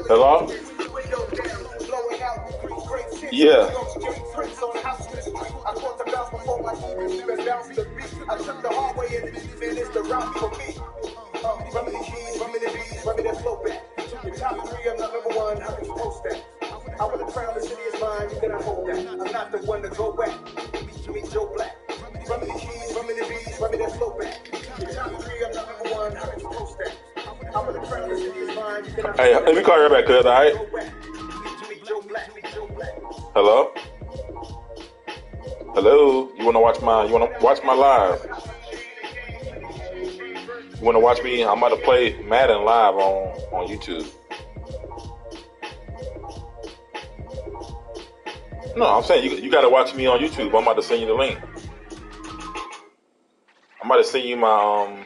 Hello? Yeah. I took the hard way in the deep end, it's the route for me. Run me the keys, run me the beats, run me that flow back. Your top three, I'm not number one, how can you post that? I want to crown the city is mine, you cannot hold that. I'm not the one to go back. Meet Joe Black. Run me the keys, run me the beats, run me that flow back. Your top three, I'm not number one, how can you post that? I want to crown the city is mine, you cannot hold that. Hey, let me call you right back, cuz, alright? Hello? Hello? You wanna watch my live? You wanna watch me? I'm about to play Madden live on YouTube. No, I'm saying you gotta watch me on YouTube. I'm about to send you the link. I'm about to send you my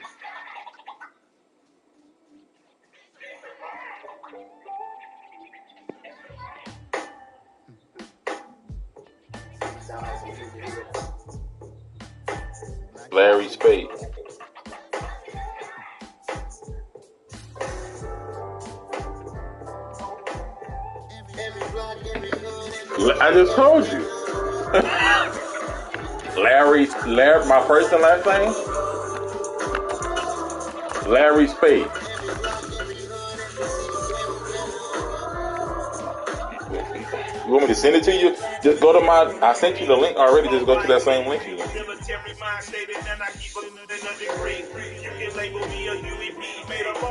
Larry Spade. I just told you. Larry, my first and last name? Larry Spade. You want me to send it to you? Just go to I sent you the link already. Just go to that same link.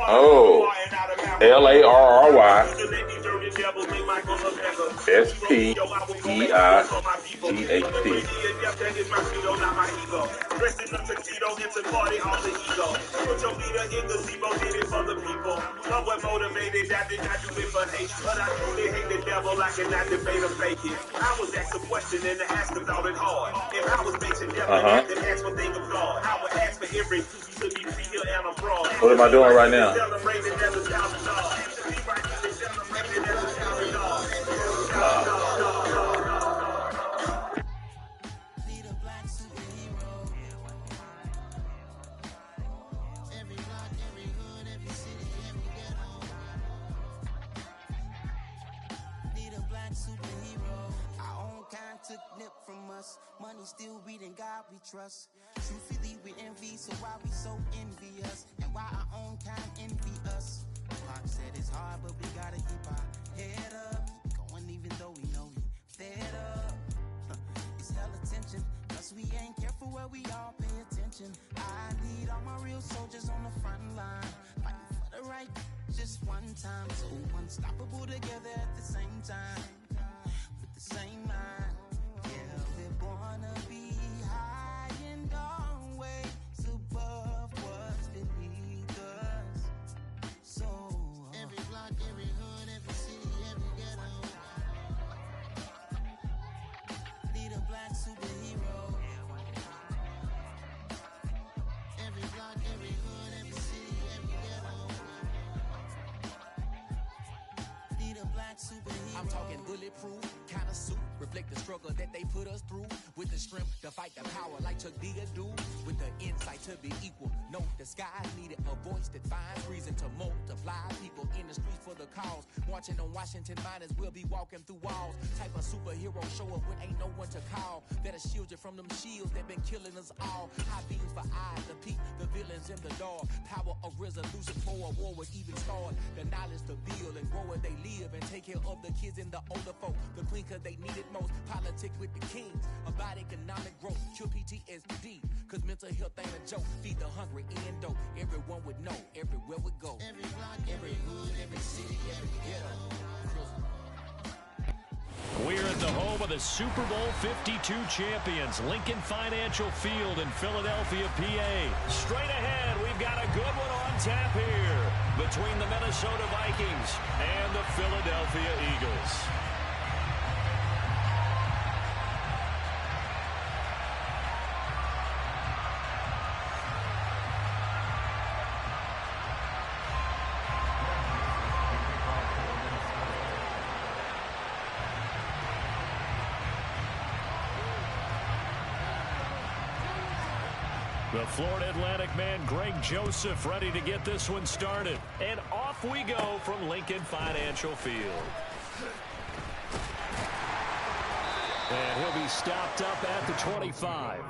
Oh, I was asked a question and the ask about it hard. If I was facing death, then ask one thing of God. I would ask for every to be free and abroad. What am I doing right now? Took nip from us, money still reading God we trust. Truthfully we envy, so why we so envious, and why our own kind envy us. Pac said it's hard, but we gotta keep our head up, going even though we know we fed up. It's hell attention, cause we ain't careful where we all pay attention. I need all my real soldiers on the front line, fighting for the right just one time, so unstoppable together at the same time, with the same mind. Wanna be high and always above what's beneath us. So every block, every hood, every city, every ghetto need a black superhero. Every block, every hood, every city, every ghetto need a black superhero. I'm talking bulletproof kind of suit, reflect the struggle that they put us through, with the strength to fight the power like Chuck D do, with the insight to be equal. No, the skies needed a voice that finds reason to multiply people in the streets for the cause. Marching on Washington, miners will be walking through walls. Type of superhero show up when ain't no one to call. That'll shield you from them shields that been killing us all. High beams for eyes to peep the villains in the dark. Power of resolution for a war would even start. The knowledge to build and grow where they live and take care of the kids and the older folk. The queen cause they need it most. Politics with the kings about economic growth. Cure PTSD cause mental health ain't a joke. Feed the hungry and dope. Everyone would know everywhere we go. Every block, every hood, every city, every ghetto. We're at the home of the Super Bowl 52 champions, Lincoln Financial Field in Philadelphia, PA. Straight ahead, we've got a good one on tap here between the Minnesota Vikings and the Philadelphia Eagles. The Florida Atlantic man, Greg Joseph, ready to get this one started. And off we go from Lincoln Financial Field. And he'll be stopped up at the 25.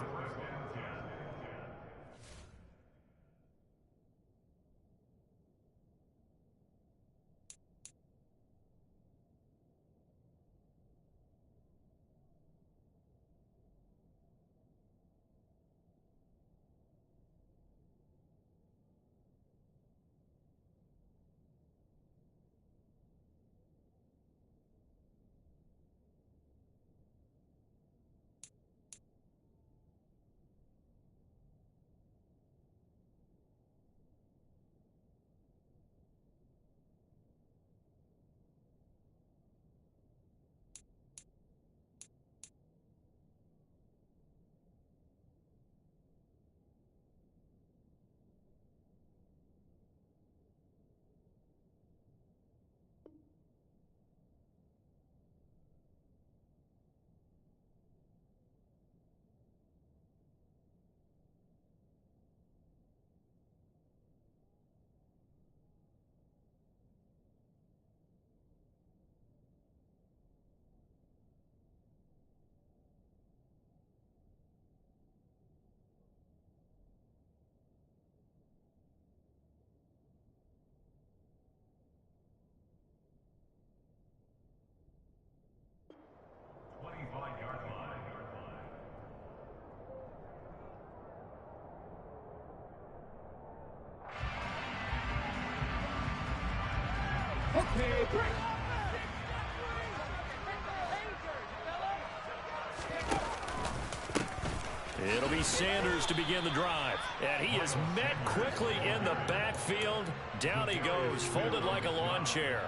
It'll be Sanders to begin the drive. And he is met quickly in the backfield. Down he goes, folded like a lawn chair.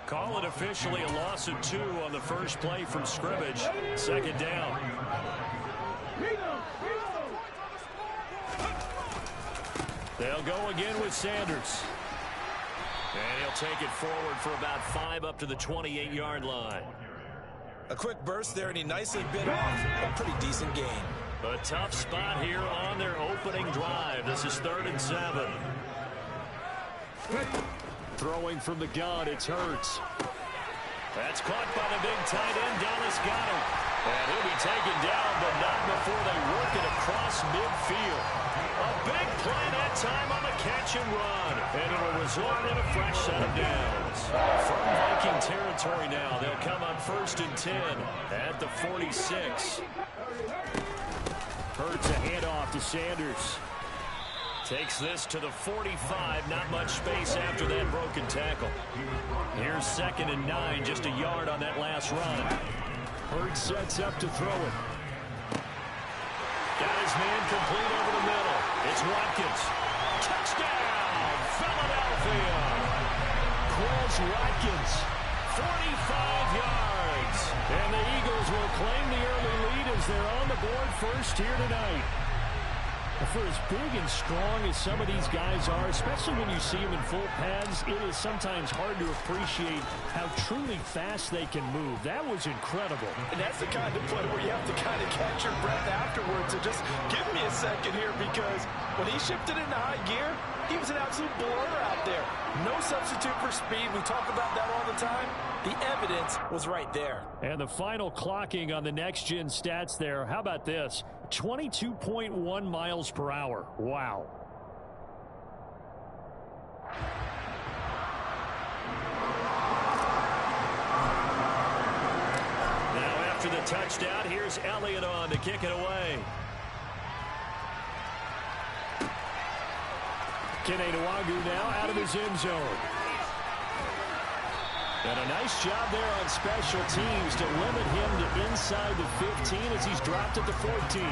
Call it officially a loss of 2 on the first play from scrimmage. Second down. They'll go again with Sanders. And he'll take it forward for about 5 up to the 28-yard line. A quick burst there, and he nicely bit off a pretty decent gain. A tough spot here on their opening drive. This is 3rd and 7. Throwing from the gun, it's Hurts. That's caught by the big tight end, Dallas Goedert. And he'll be taken down, but not before they work it across midfield. A big play that time on the catch and run. And it'll result in a fresh set of downs. From Viking territory now, they'll come on 1st and 10 at the 46. Hurts a handoff to Sanders. Takes this to the 45. Not much space after that broken tackle. Here's 2nd and 9. Just a yard on that last run. Hurts sets up to throw it. Got his man complete over the middle. It's Watkins. Touchdown, Philadelphia. Quez Watkins, 45 yards. And the Eagles will claim the early lead as they're on the board first here tonight. For as big and strong as some of these guys are, especially when you see them in full pads, it is sometimes hard to appreciate how truly fast they can move. That was incredible. And that's the kind of play where you have to kind of catch your breath afterwards and just give me a second here, because when he shifted into high gear, he was an absolute blur out there. No substitute for speed. We talk about that all the time. The evidence was right there. And the final clocking on the next-gen stats there, how about this? 22.1 miles per hour. Wow. Now after the touchdown, here's Elliott on to kick it away. Kene Nwangwu now out of his end zone. And a nice job there on special teams to limit him to inside the 15 as he's dropped at the 14.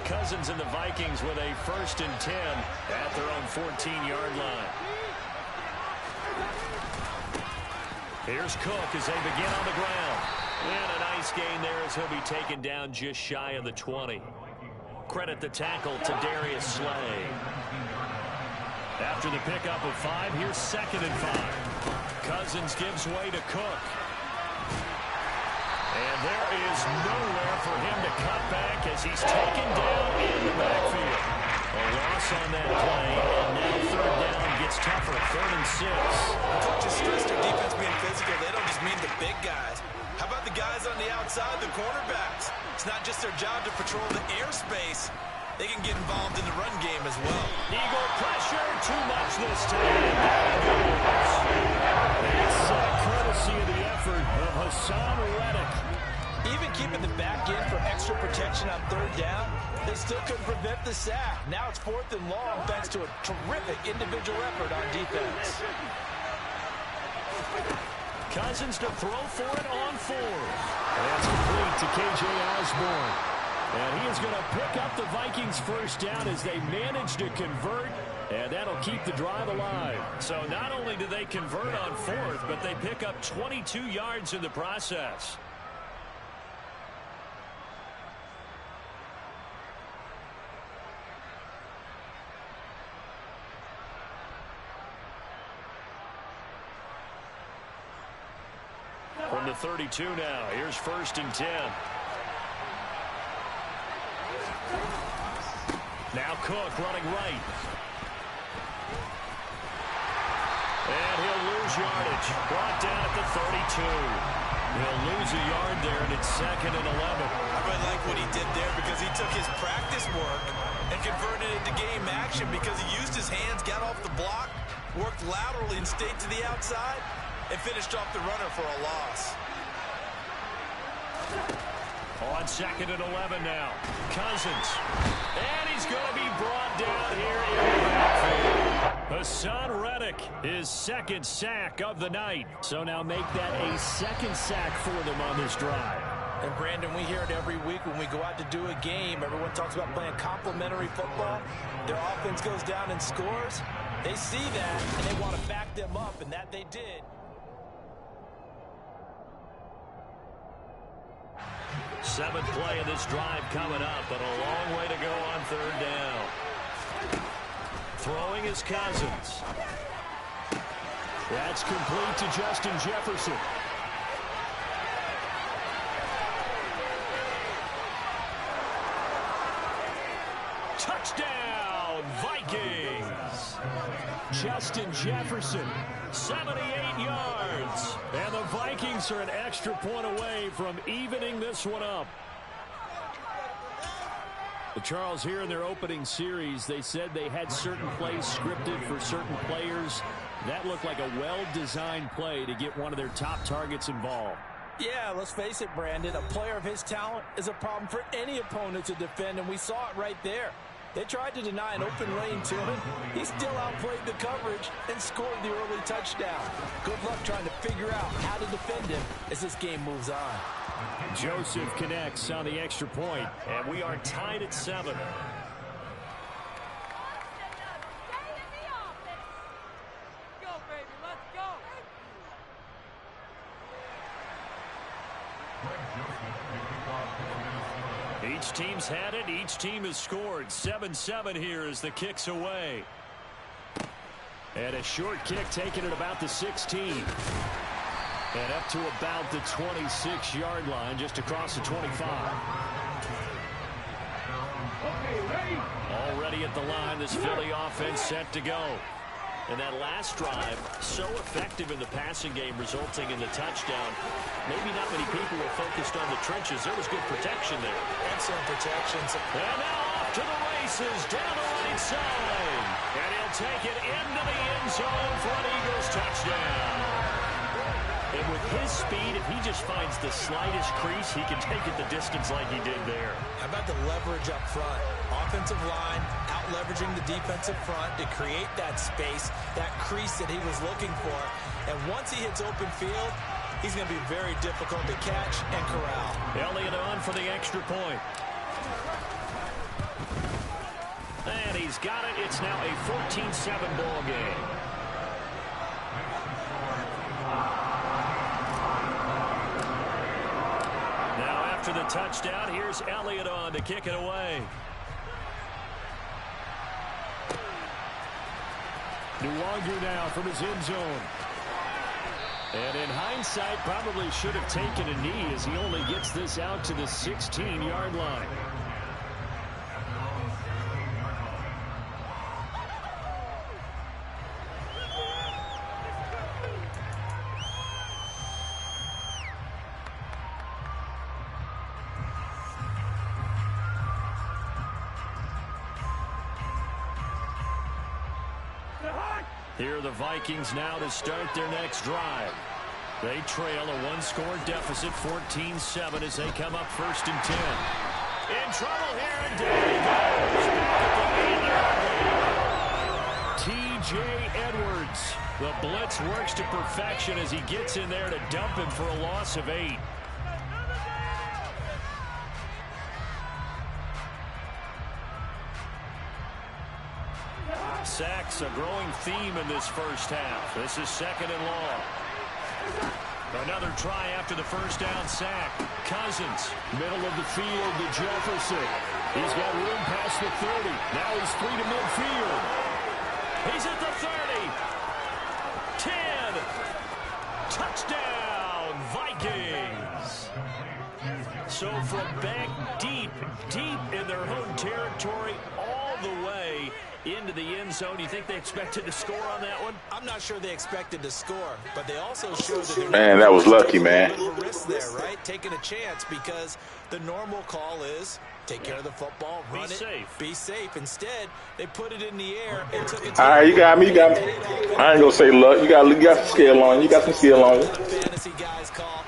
Cousins and the Vikings with a 1st and 10 at their own 14-yard line. Here's Cook as they begin on the ground. And a nice gain there as he'll be taken down just shy of the 20. Credit the tackle to Darius Slay. After the pickup of 5, here's 2nd and 5. Cousins gives way to Cook. And there is nowhere for him as he's taken down in the backfield. A loss on that play, and now third down gets tougher, 3rd and 6. Coaches stress their defense being physical. They don't just mean the big guys. How about the guys on the outside, the cornerbacks? It's not just their job to patrol the airspace. They can get involved in the run game as well. Eagle pressure, too much this time. That's courtesy of the effort of Haason Reddick. Even keeping the back end for extra protection on third down, they still couldn't prevent the sack. Now it's 4th and long thanks to a terrific individual effort on defense. Cousins to throw for it on 4. That's complete to K.J. Osborne. And he is going to pick up the Vikings first down as they manage to convert, and that'll keep the drive alive. So not only do they convert on 4th, but they pick up 22 yards in the process. From the 32 now, here's 1st and 10. Now Cook running right. And he'll lose yardage. Brought down at the 32. He'll lose a yard there, and it's 2nd and 11. I really like what he did there because he took his practice work and converted it to game action because he used his hands, got off the block, worked laterally and stayed to the outside, and finished off the runner for a loss. On 2nd and 11 now. Cousins. And he's going to be brought down here in the backfield. Haason Reddick, his 2nd sack of the night. So now make that a 2nd sack for them on this drive. And Brandon, we hear it every week when we go out to do a game. Everyone talks about playing complementary football. Their offense goes down and scores. They see that, and they want to back them up, and that they did. 7th play of this drive coming up, but a long way to go on 3rd down. Throwing is Cousins. That's complete to Justin Jefferson. Touchdown, Vikings! Justin Jefferson, 78 yards. And the Vikings are an extra point away from evening this one up. Charles, here in their opening series, they said they had certain plays scripted for certain players. That looked like a well-designed play to get one of their top targets involved. Yeah, let's face it, Brandon. A player of his talent is a problem for any opponent to defend, and we saw it right there. They tried to deny an open lane to him. He still outplayed the coverage and scored the early touchdown. Good luck trying to figure out how to defend him as this game moves on. Joseph connects on the extra point, and we are tied at 7. Each team's had it. Each team has scored. 7-7 here as the kick's away. And a short kick taken at about the 16. And up to about the 26-yard line, just across the 25. Already at the line, this Philly offense set to go. And that last drive, so effective in the passing game, resulting in the touchdown. Maybe not many people were focused on the trenches. There was good protection there. Excellent protections. And now off to the races, down the right side. And he'll take it into the end zone for an Eagles touchdown. And with his speed, if he just finds the slightest crease, he can take it the distance like he did there. How about the leverage up front? Offensive line out-leveraging the defensive front to create that space, that crease that he was looking for. And once he hits open field, he's going to be very difficult to catch and corral. Elliott on for the extra point. And he's got it. It's now a 14-7 ball game. After the touchdown, here's Elliott on to kick it away. Nwogu now from his end zone. And in hindsight, probably should have taken a knee as he only gets this out to the 16-yard line. Here are the Vikings now to start their next drive. They trail a one-score deficit, 14-7, as they come up 1st and 10. In trouble here, and down he goes. T.J. Edwards. The blitz works to perfection as he gets in there to dump him for a loss of 8. Sacks, a growing theme in this first half. This is 2nd and long. Another try after the first down sack. Cousins, middle of the field to Jefferson. He's got room past the 30. Now he's free to midfield. He's at the 30. 10. Touchdown, Vikings. So from back deep in their home territory, all the way into the end zone. Do you think they expected to score on that one? I'm not sure they expected to score, but they also showed that they're Man, that was lucky, man. A little risk there, right? Taking a chance, because the normal call is take care of the football, run it, be safe. Instead, they put it in the air and took it. All right, you got me. I ain't gonna say luck. You got some skill on you. You got some skill on you. Fantasy guys call.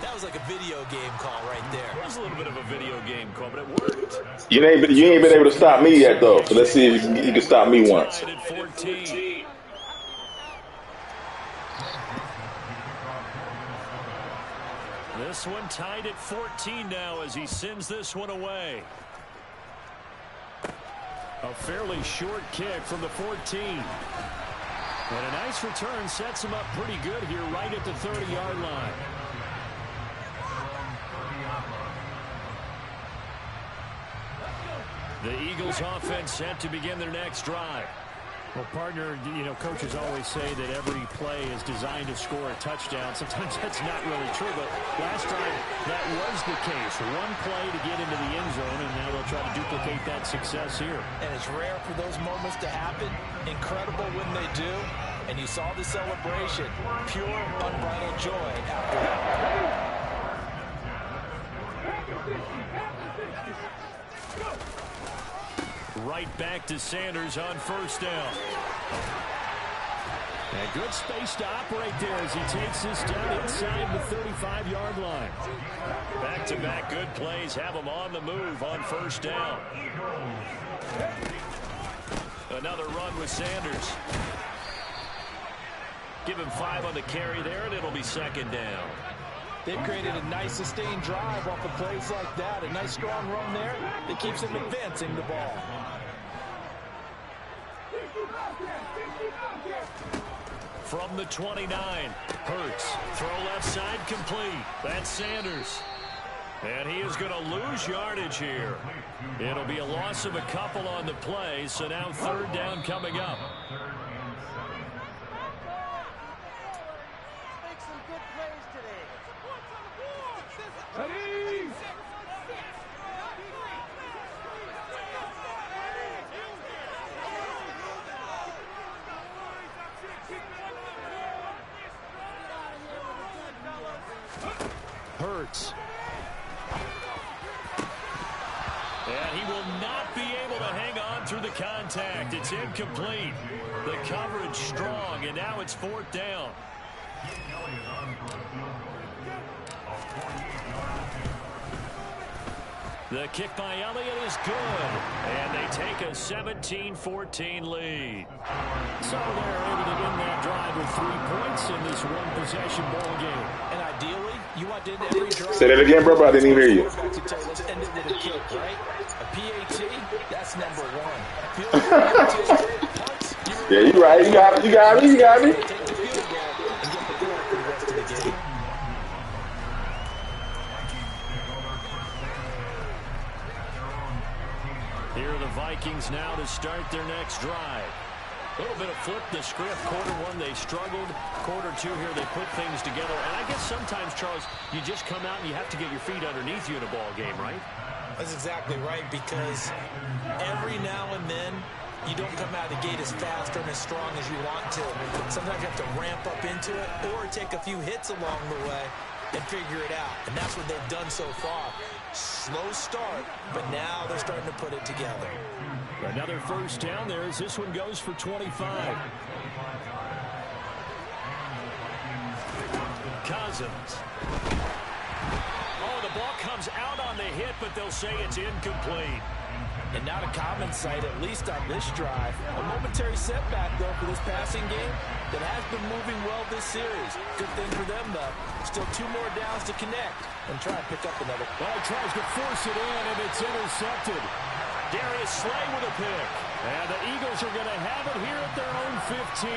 That was like a video game call right there. It was a little bit of a video game call, but it worked. You ain't been able to stop me yet, though. So let's see if you can stop me once. 14. This one tied at 14 now as he sends this one away. A fairly short kick from the 14. And a nice return sets him up pretty good here right at the 30-yard line. The Eagles offense set to begin their next drive. Well, partner, coaches always say that every play is designed to score a touchdown. Sometimes that's not really true, but last time that was the case. One play to get into the end zone, and now they'll try to duplicate that success here. And it's rare for those moments to happen. Incredible when they do. And you saw the celebration. Pure, unbridled joy after that. Right back to Sanders on 1st down. And good space to operate there as he takes this down inside the 35-yard line. Back-to-back good plays have him on the move on 1st down. Another run with Sanders. Give him 5 on the carry there, and it'll be 2nd down. They've created a nice sustained drive off of plays like that. A nice strong run there that keeps them advancing the ball. From the 29, Hurts. Throw left side complete. That's Sanders. And he is going to lose yardage here. It'll be a loss of a couple on the play, so now 3rd down coming up. Hurts. And he will not be able to hang on through the contact. It's incomplete. The coverage strong, and now it's 4th down. The kick by Elliott is good, and they take a 17-14 lead. So they're able to win that drive with 3 points in this one-possession ball game. And ideally, you want to end every drive. Say that again, bro. I didn't even hear you. Let's end it with a kick, right? A PAT, that's number 1. Yeah, you're right. You got me. Take the field goal and get the ball for the rest of the game. Here are the Vikings now to start their next drive. A little bit of flip the script. Quarter 1, they struggled. Quarter 2 here, they put things together. And I guess sometimes, Charles, you just come out and you have to get your feet underneath you in a ball game, right? That's exactly right, because every now and then you don't come out of the gate as fast or as strong as you want to. Sometimes you have to ramp up into it or take a few hits along the way and figure it out. And that's what they've done so far. Slow start, but now they're starting to put it together. Another 1st down there as this one goes for 25. Cousins. Oh, the ball comes out on the hit, but they'll say it's incomplete. And not a common sight, at least on this drive. A momentary setback, though, for this passing game that has been moving well this series. Good thing for them, though. Still 2 more downs to connect and try and pick up another. Well, he tries to force it in, and it's intercepted. Darius Slay with a pick. And the Eagles are going to have it here at their own 15.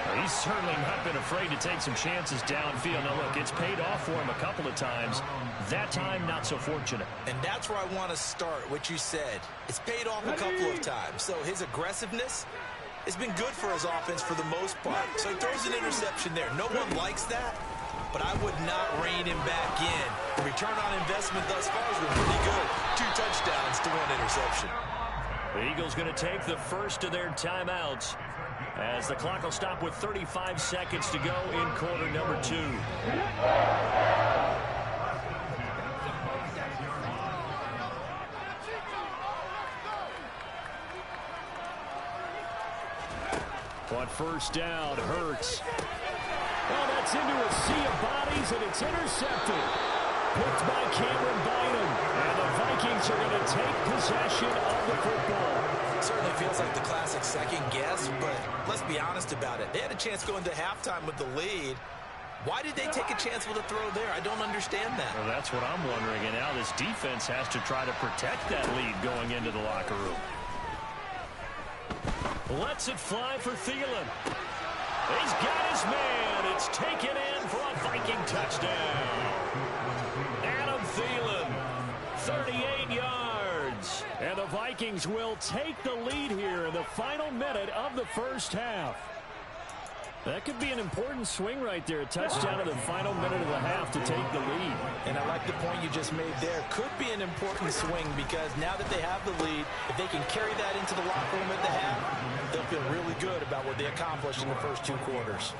Well, he's certainly not been afraid to take some chances downfield. Now, look, it's paid off for him a couple of times. That time, not so fortunate. And that's where I want to start, what you said. It's paid off a couple of times. So his aggressiveness has been good for his offense for the most part. So he throws an interception there. No one likes that, but I would not rein him back in. The return on investment thus far has been pretty good. 2 touchdowns to 1 interception. The Eagles going to take the first of their timeouts as the clock will stop with 35 seconds to go in quarter number 2. On first down, Hurts. Oh, that's into a sea of bodies, and it's intercepted. Picked by Cameron Bynum. And the Vikings are going to take possession of the football. Certainly feels like the classic second guess, but let's be honest about it. They had a chance going into halftime with the lead. Why did they take a chance with a throw there? I don't understand that. Well, that's what I'm wondering. And now this defense has to try to protect that lead going into the locker room. Lets it fly for Thielen. He's got his man. It's taken in for a Viking touchdown. Adam Thielen, 38 yards. And the Vikings will take the lead here in the final minute of the first half. That could be an important swing right there. A touchdown in the final minute of the half to take the lead. And I like the point you just made there. Could be an important swing because now that they have the lead, if they can carry that into the locker room at the half, they'll feel really good about what they accomplished in the first 2 quarters.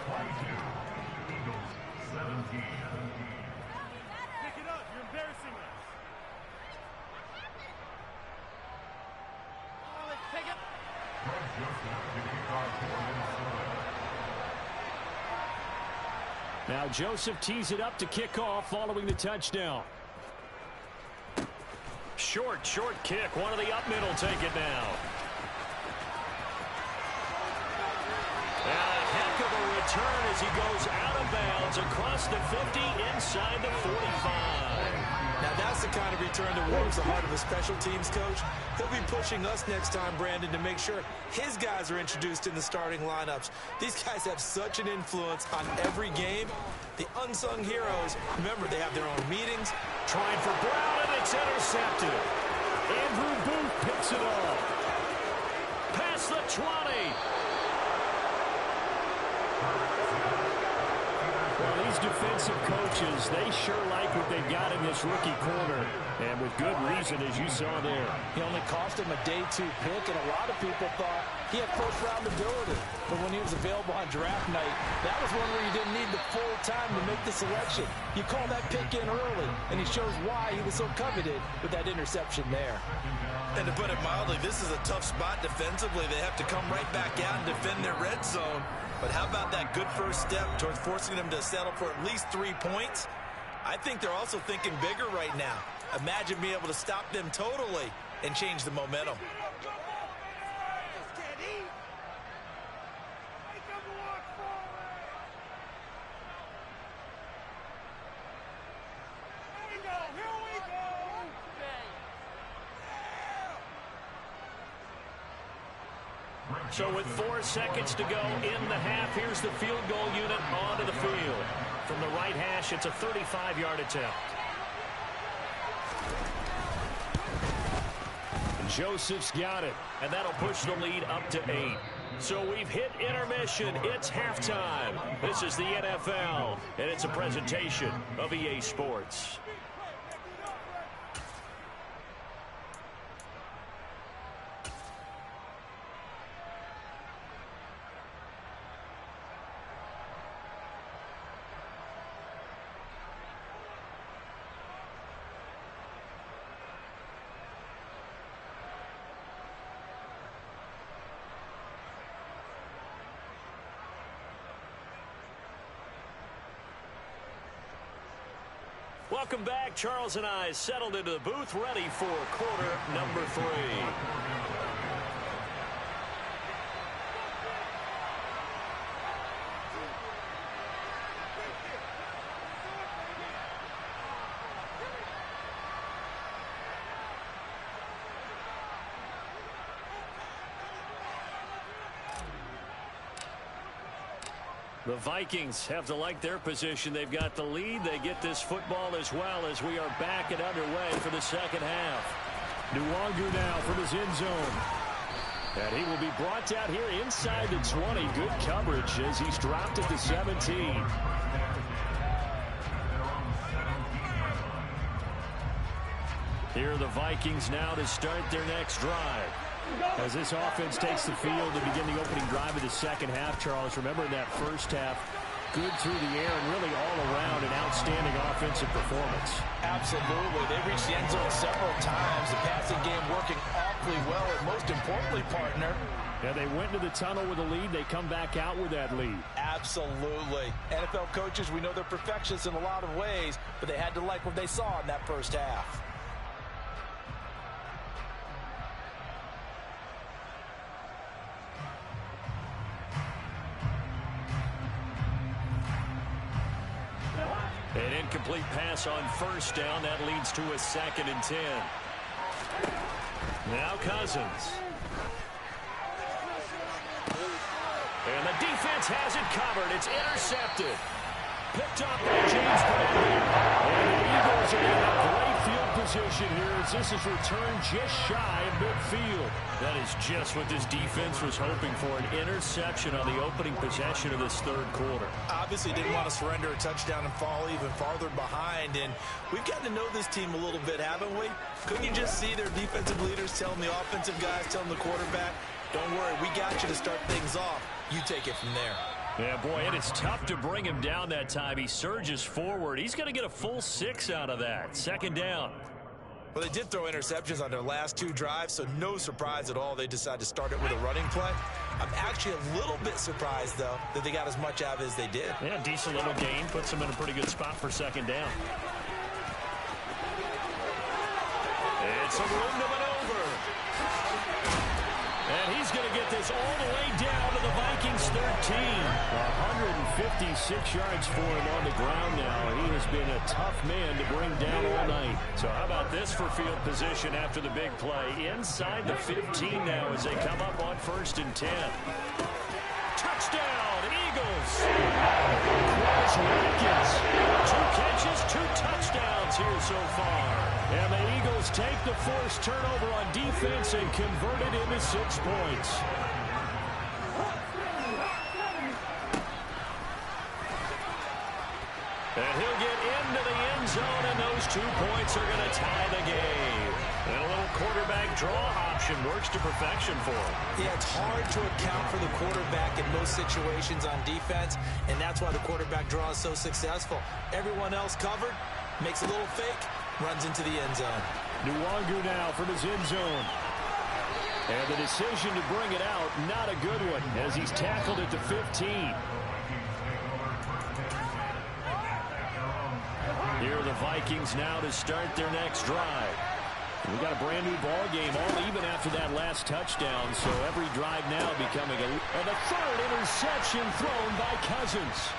Now Joseph tees it up to kick off following the touchdown. Short kick. One of the up middle take it now. And a heck of a return as he goes out of bounds across the 50 inside the 45. Now that's the kind of return that warms the heart of a special teams coach. He'll be pushing us next time, Brandon, to make sure his guys are introduced in the starting lineups. These guys have such an influence on every game. The unsung heroes, remember, they have their own meetings. Trying for Brown, and it's intercepted. Andrew Booth picks it up. Past the 20. Well, these defensive coaches, they sure like what they've got in this rookie corner. And with good reason, as you saw there. He only cost him a day 2 pick, and a lot of people thought he had first-round ability. But when he was available on draft night, that was one where you didn't need the full time to make the selection. You call that pick in early, and he shows why he was so coveted with that interception there. And to put it mildly, this is a tough spot defensively. They have to come right back out and defend their red zone. But how about that good first step towards forcing them to settle for at least 3 points? I think they're also thinking bigger right now. Imagine being able to stop them totally and change the momentum. So with 4 seconds to go in the half, here's the field goal unit onto the field. From the right hash, it's a 35-yard attempt. Joseph's got it, and that'll push the lead up to 8. So we've hit intermission. It's halftime. This is the NFL, and it's a presentation of EA Sports. Welcome back. Charles and I settled into the booth, ready for quarter number 3. The Vikings have to like their position. They've got the lead. They get this football as well as we are back and underway for the second half. Nwangu now from his end zone. And he will be brought down here inside the 20. Good coverage as he's dropped at the 17. Here are the Vikings now to start their next drive. As this offense takes the field to begin the opening drive of the second half, Charles, remember in that first half, good through the air and really all around an outstanding offensive performance. Absolutely. They reached the end zone several times. The passing game working awfully well, and most importantly, partner, yeah, they went to the tunnel with a lead. They come back out with that lead. Absolutely. NFL coaches, we know they're perfectionists in a lot of ways, but they had to like what they saw in that first half. An incomplete pass on first down. That leads to a 2nd and 10. Now Cousins. And the defense has it covered. It's intercepted. Picked up by James Bradley. And the Eagles are in a great field position here as this is returned just shy of midfield. That is just what this defense was hoping for, an interception on the opening possession of this third quarter. Obviously didn't want to surrender a touchdown and fall even farther behind, and we've gotten to know this team a little bit, haven't we? Couldn't you just see their defensive leaders telling the offensive guys, telling the quarterback, don't worry, we got you to start things off. You take it from there. Yeah, boy, and it's tough to bring him down that time. He surges forward. He's going to get a full 6 out of that. 2nd down. Well, they did throw interceptions on their last 2 drives, so no surprise at all they decided to start it with a running play. I'm actually a little bit surprised, though, that they got as much out of it as they did. Yeah, decent little gain. Puts them in a pretty good spot for 2nd down. It's a room to maneuver. And he's going to get this all the way down to the Vikings 13. 156 yards for him on the ground now. He has been a tough man to bring down all night. So how about this for field position after the big play? Inside the 15 now as they come up on 1st and 10. Touchdown, Eagles. Quez Watkins. 2 catches, 2 touchdowns here so far. And the Eagles take the forced turnover on defense and convert it into 6 points. And he'll get into the end zone, and those 2 points are going to tie the game. And a little quarterback draw option works to perfection for him. Yeah, it's hard to account for the quarterback in most situations on defense, and that's why the quarterback draw is so successful. Everyone else covered, makes a little fake, runs into the end zone. Nwangu now from his end zone. And the decision to bring it out, not a good one, as he's tackled at the 15. Here are the Vikings now to start their next drive. We got a brand new ball game, all even after that last touchdown, so every drive now becoming and the 3rd interception thrown by Cousins.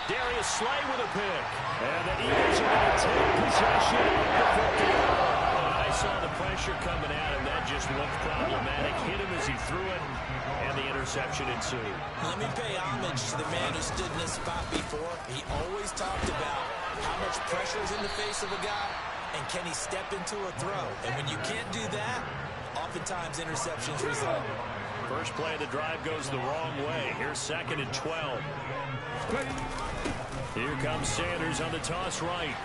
Darius Slay with a pick. And the Eagles are going to take possession of the football. I saw the pressure coming at him. That just looked problematic. Hit him as he threw it, and the interception ensued. Let me pay homage to the man who stood in this spot before. He always talked about how much pressure is in the face of a guy, and can he step into a throw. And when you can't do that, oftentimes interceptions result. First play of the drive goes the wrong way. Here's 2nd and 12. Here comes Sanders on the toss right.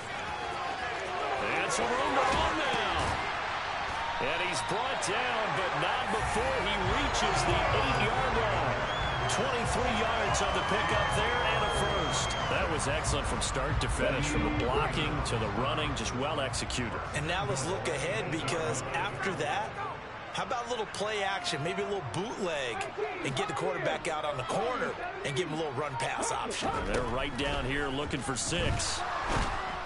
And some room to run now. And he's brought down, but not before he reaches the 8-yard line. 23 yards on the pickup there and a first. That was excellent from start to finish, from the blocking to the running, just well executed. And now let's look ahead, because after that, how about a little play action, maybe a little bootleg, and get the quarterback out on the corner and give him a little run-pass option. And they're right down here looking for 6.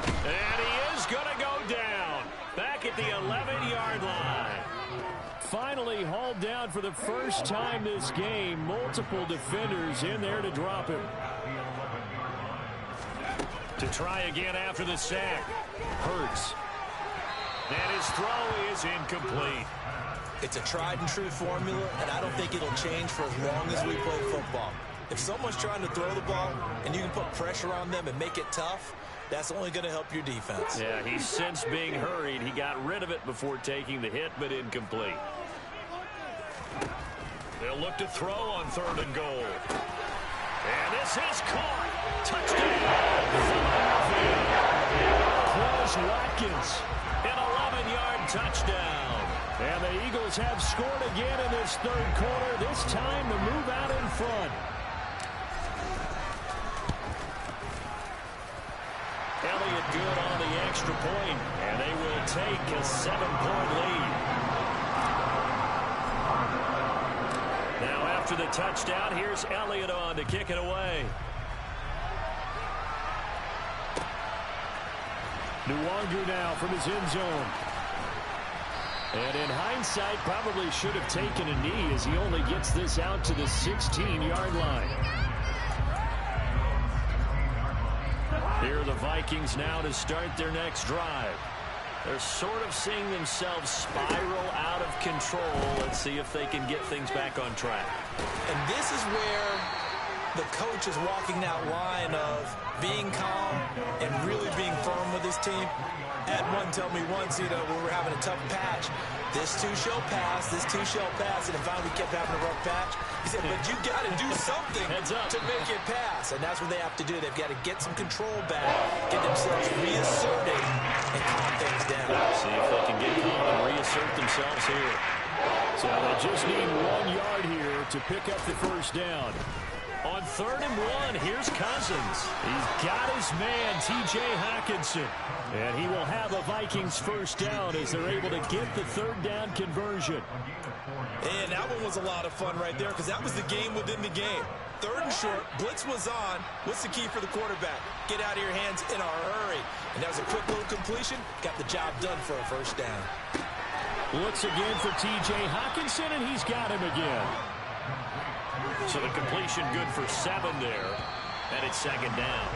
And he is going to go down. Back at the 11-yard line. Finally hauled down for the first time this game. Multiple defenders in there to drop him. To try again after the sack. Hurts. And his throw is incomplete. It's a tried and true formula, and I don't think it'll change for as long as we play football. If someone's trying to throw the ball and you can put pressure on them and make it tough, that's only going to help your defense. Yeah, he's since being hurried. He got rid of it before taking the hit, but incomplete. They'll look to throw on 3rd and goal. And this is caught. Touchdown. Quez Watkins, an 11-yard touchdown. And the Eagles have scored again in this 3rd quarter, this time to move out in front. Elliott good on the extra point, and they will take a 7-point lead. Now after the touchdown, here's Elliott on to kick it away. Nwangu now from his end zone. And in hindsight, probably should have taken a knee as he only gets this out to the 16-yard line. Here are the Vikings now to start their next drive. They're sort of seeing themselves spiral out of control. Let's see if they can get things back on track. And this is where the coach is walking that line of being calm and really being firm with his team. Had one tell me once, when we were having a tough patch, this too shall pass, this too shall pass, and finally we kept having a rough patch. He said, but you got to do something to make it pass, and that's what they have to do. They've got to get some control back, get themselves reasserted, and calm things down. See if they can get calm and reassert themselves here. So they just need 1 yard here to pick up the first down. On 3rd and 1, here's Cousins. He's got his man, T.J. Hockenson. And he will have a Vikings first down as they're able to get the 3rd down conversion. And that one was a lot of fun right there because that was the game within the game. 3rd and short, blitz was on. What's the key for the quarterback? Get out of your hands in a hurry. And that was a quick little completion. Got the job done for a first down. Looks again for T.J. Hockenson, and he's got him again. So the completion good for 7 there. And it's 2nd down.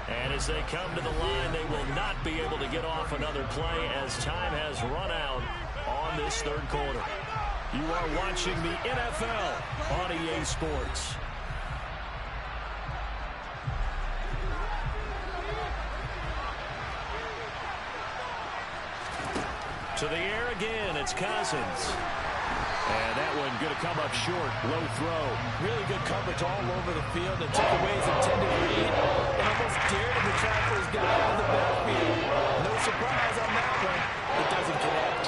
And as they come to the line, they will not be able to get off another play as time has run out on this 3rd quarter. You are watching the NFL on EA Sports. To the air again, it's Cousins. And that one going to come up short. Low throw. Really good coverage all over the field. It took away his intended read and almost dared him to try for his guy on the backfield. No surprise on that one. It doesn't connect.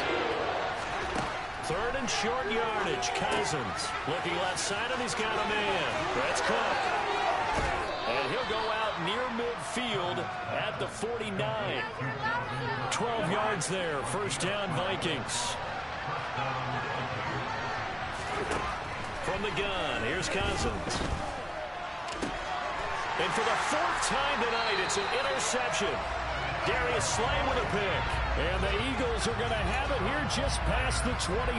3rd and short yardage. Cousins looking left side, and he's got a man. That's Cook. And he'll go out near midfield at the 49. 12 yards there. First down, Vikings. From the gun, here's Cousins. And for the 4th time tonight, it's an interception. Darius Slay with a pick. And the Eagles are going to have it here just past the 25.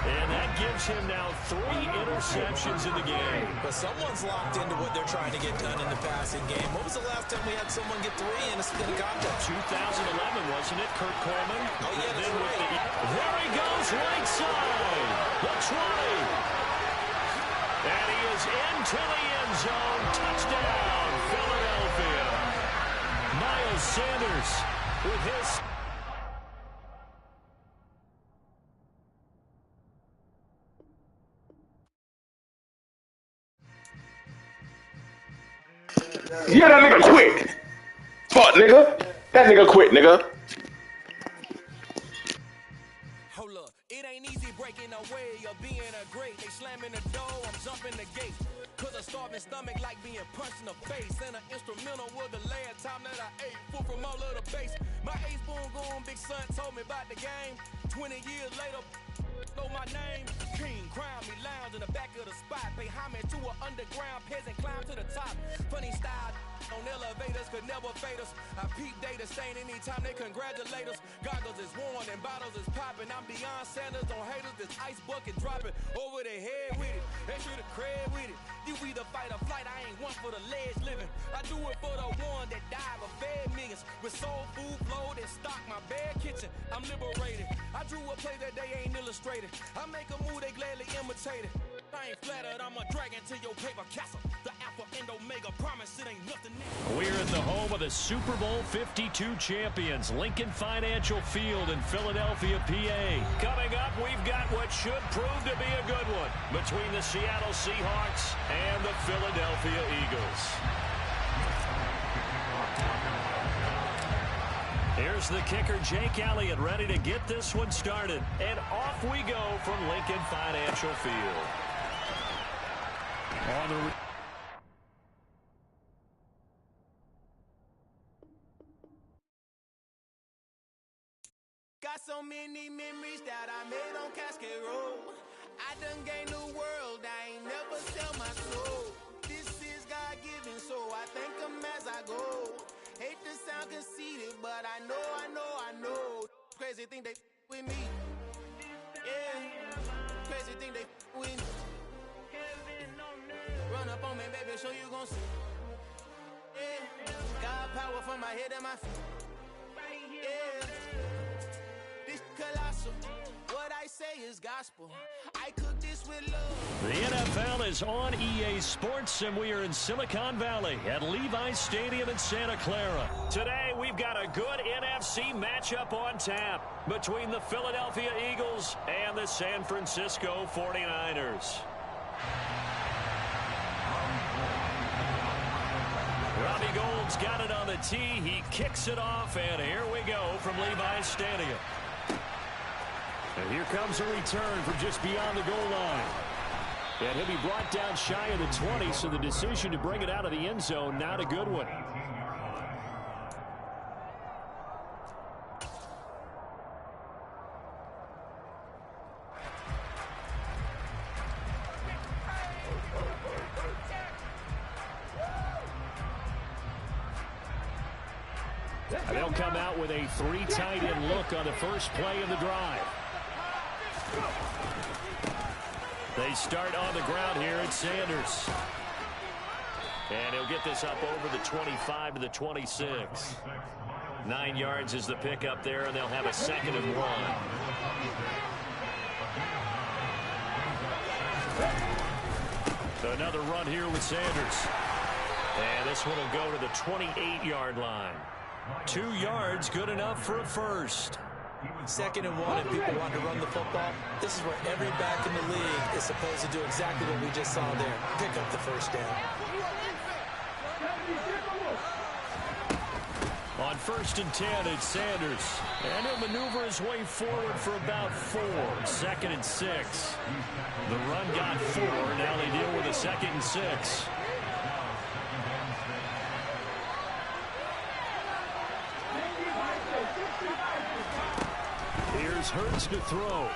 And that gives him now 3 interceptions in the game. But someone's locked into what they're trying to get done in the passing game. What was the last time we had someone get 3 in a contest? 2011, wasn't it, Kurt Coleman? Oh, yeah, that's right. There he goes, right side. The 20. And he is into the end zone. Touchdown, Philadelphia. Miles Sanders with his... Yeah, that nigga quit. Fuck, nigga. That nigga quit, nigga. Hold up, it ain't easy breaking away or being a great. They slamming the door, I'm jumping the gate. Cause a starving stomach like being punched in the face. And an instrumental was the last time that I ate. Food from all of the base. My A-spoon going, big son told me about the game. 20 years later, Know my name? King, crown me, lounge in the back of the spot. Pay homage to an underground peasant, climb to the top. Funny style on elevators could never fade us. I peep data stain anytime they congratulate us. Goggles is worn and bottles is popping. I'm Deion Sanders on haters, this ice bucket dropping over their head with it. Extra the cred with it. You either fight or flight, I ain't one for the ledge living. I do it for the one that died but fed millions. With soul food flowed and stock my bad kitchen. I'm liberated. I drew a play that they ain't illustrated. I make a move they gladly imitated. I ain't flattered, I'm a dragon to your paper castle. The Alpha and Omega promise it ain't nothing new. We're in the home of the Super Bowl 52 champions, Lincoln Financial Field in Philadelphia, PA. Coming up, we've got what should prove to be a good one between the Seattle Seahawks and the Philadelphia Eagles. Here's the kicker, Jake Elliott, ready to get this one started. And off we go from Lincoln Financial Field. On the got so many memories that I made on Cascade Road. I done gained the world, I ain't never sell my soul. This is God-given, so I thank him as I go. Hate to sound conceited, but I know. Crazy think they with me. Yeah, crazy think they with me. Run up on me, baby, show you gon' see. Yeah, God power from my head and my feet. Yeah, this colossal. What I say is gospel. I cook this with love. The NFL is on EA Sports, and we are in Silicon Valley at Levi's Stadium in Santa Clara. Today, we've got a good NFC matchup on tap between the Philadelphia Eagles and the San Francisco 49ers. Robbie Gould's got it on the tee. He kicks it off, and here we go from Levi's Stadium. And here comes a return from just beyond the goal line. And he'll be brought down shy of the 20, so the decision to bring it out of the end zone, not a good one. They'll come out with a 3 tight end look on the first play of the drive. They start on the ground here at Sanders. And he'll get this up over the 25 to the 26. 9 yards is the pickup there, and they'll have a 2nd and 1. Another run here with Sanders. And this one will go to the 28-yard line. 2 yards, good enough for a first. 2nd and 1, and people want to run the football. This is where every back in the league is supposed to do exactly what we just saw there. Pick up the first down. On 1st and 10, it's Sanders. And he'll maneuver his way forward for about 4. 2nd and 6. The run got 4. Now they deal with a 2nd and 6. Here's Hurts to throw.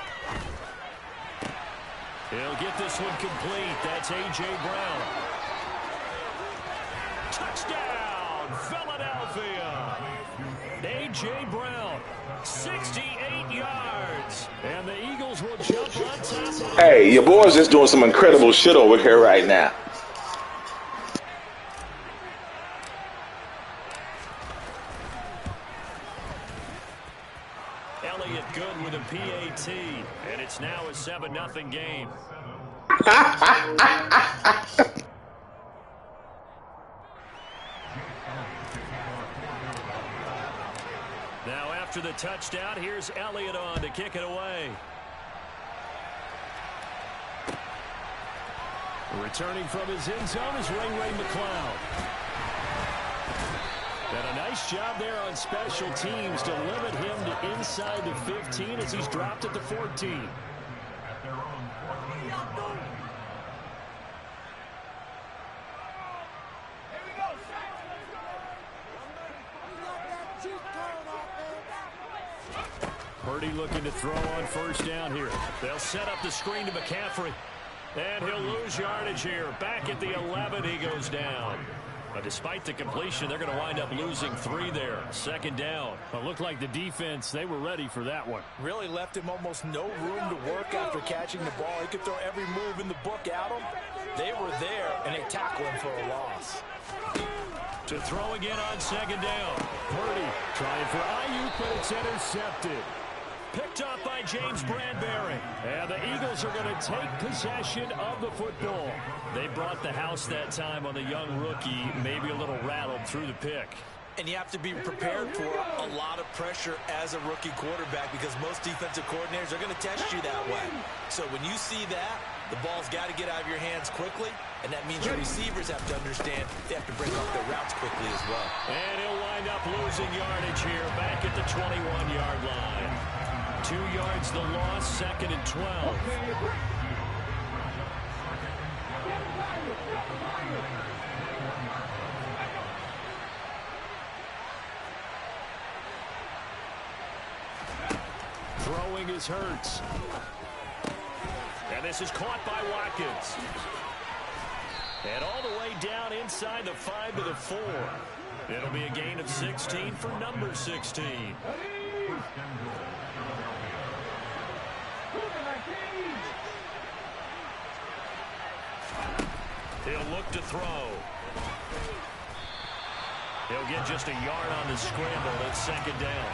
He'll get this one complete. That's A.J. Brown. Touchdown, Philadelphia. A.J. Brown, 68 yards. And the Eagles will jump on top. Hey, your boy's just doing some incredible shit over here right now. Elliott good with a PAT, and it's now a 7-0 game. Now after the touchdown, here's Elliott on to kick it away. Returning from his end zone is Ray McCloud. And a nice job there on special teams to limit him to inside the 15 as he's dropped at the 14. Purdy looking to throw on first down here. They'll set up the screen to McCaffrey. And he'll lose yardage here. Back at the 11, he goes down. But despite the completion, they're going to wind up losing 3 there. Second down. It looked like the defense, they were ready for that one. Really left him almost no room to work after catching the ball. He could throw every move in the book at him. They were there, and they tackled him for a loss. To throw again on second down. Purdy trying for Ayuk, but it's intercepted. Picked up by James Bradbury. And the Eagles are going to take possession of the football. They brought the house that time on the young rookie, maybe a little rattled through the pick. And you have to be prepared for a lot of pressure as a rookie quarterback because most defensive coordinators are going to test you that way. So when you see that, the ball's got to get out of your hands quickly, and that means your receivers have to understand they have to break off their routes quickly as well. And he'll wind up losing yardage here back at the 21-yard line. 2 yards the loss, second and 12. Throwing is Hurts. And this is caught by Watkins. And all the way down inside the 5 to the 4. It'll be a gain of 16 for number 16. He'll look to throw. He'll get just a yard on the scramble. That's second down.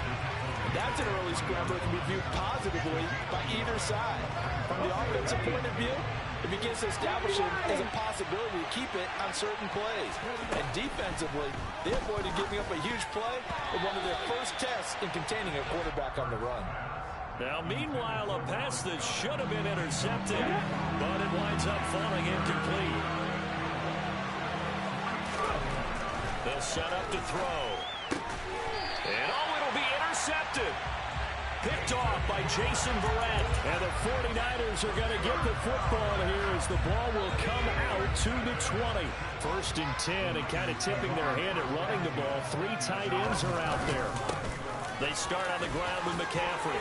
That's an early scramble that can be viewed positively by either side. From the offensive point of view, it begins to establish it as a possibility to keep it on certain plays. And defensively, they avoided giving up a huge play in one of their first tests in containing a quarterback on the run. Now, meanwhile, a pass that should have been intercepted, but it winds up falling incomplete. They'll set up to throw. And it'll be intercepted. Picked off by Jason Verrett. And the 49ers are going to get the football here as the ball will come out to the 20. First and 10, and kind of tipping their hand at running the ball. 3 tight ends are out there. They start on the ground with McCaffrey.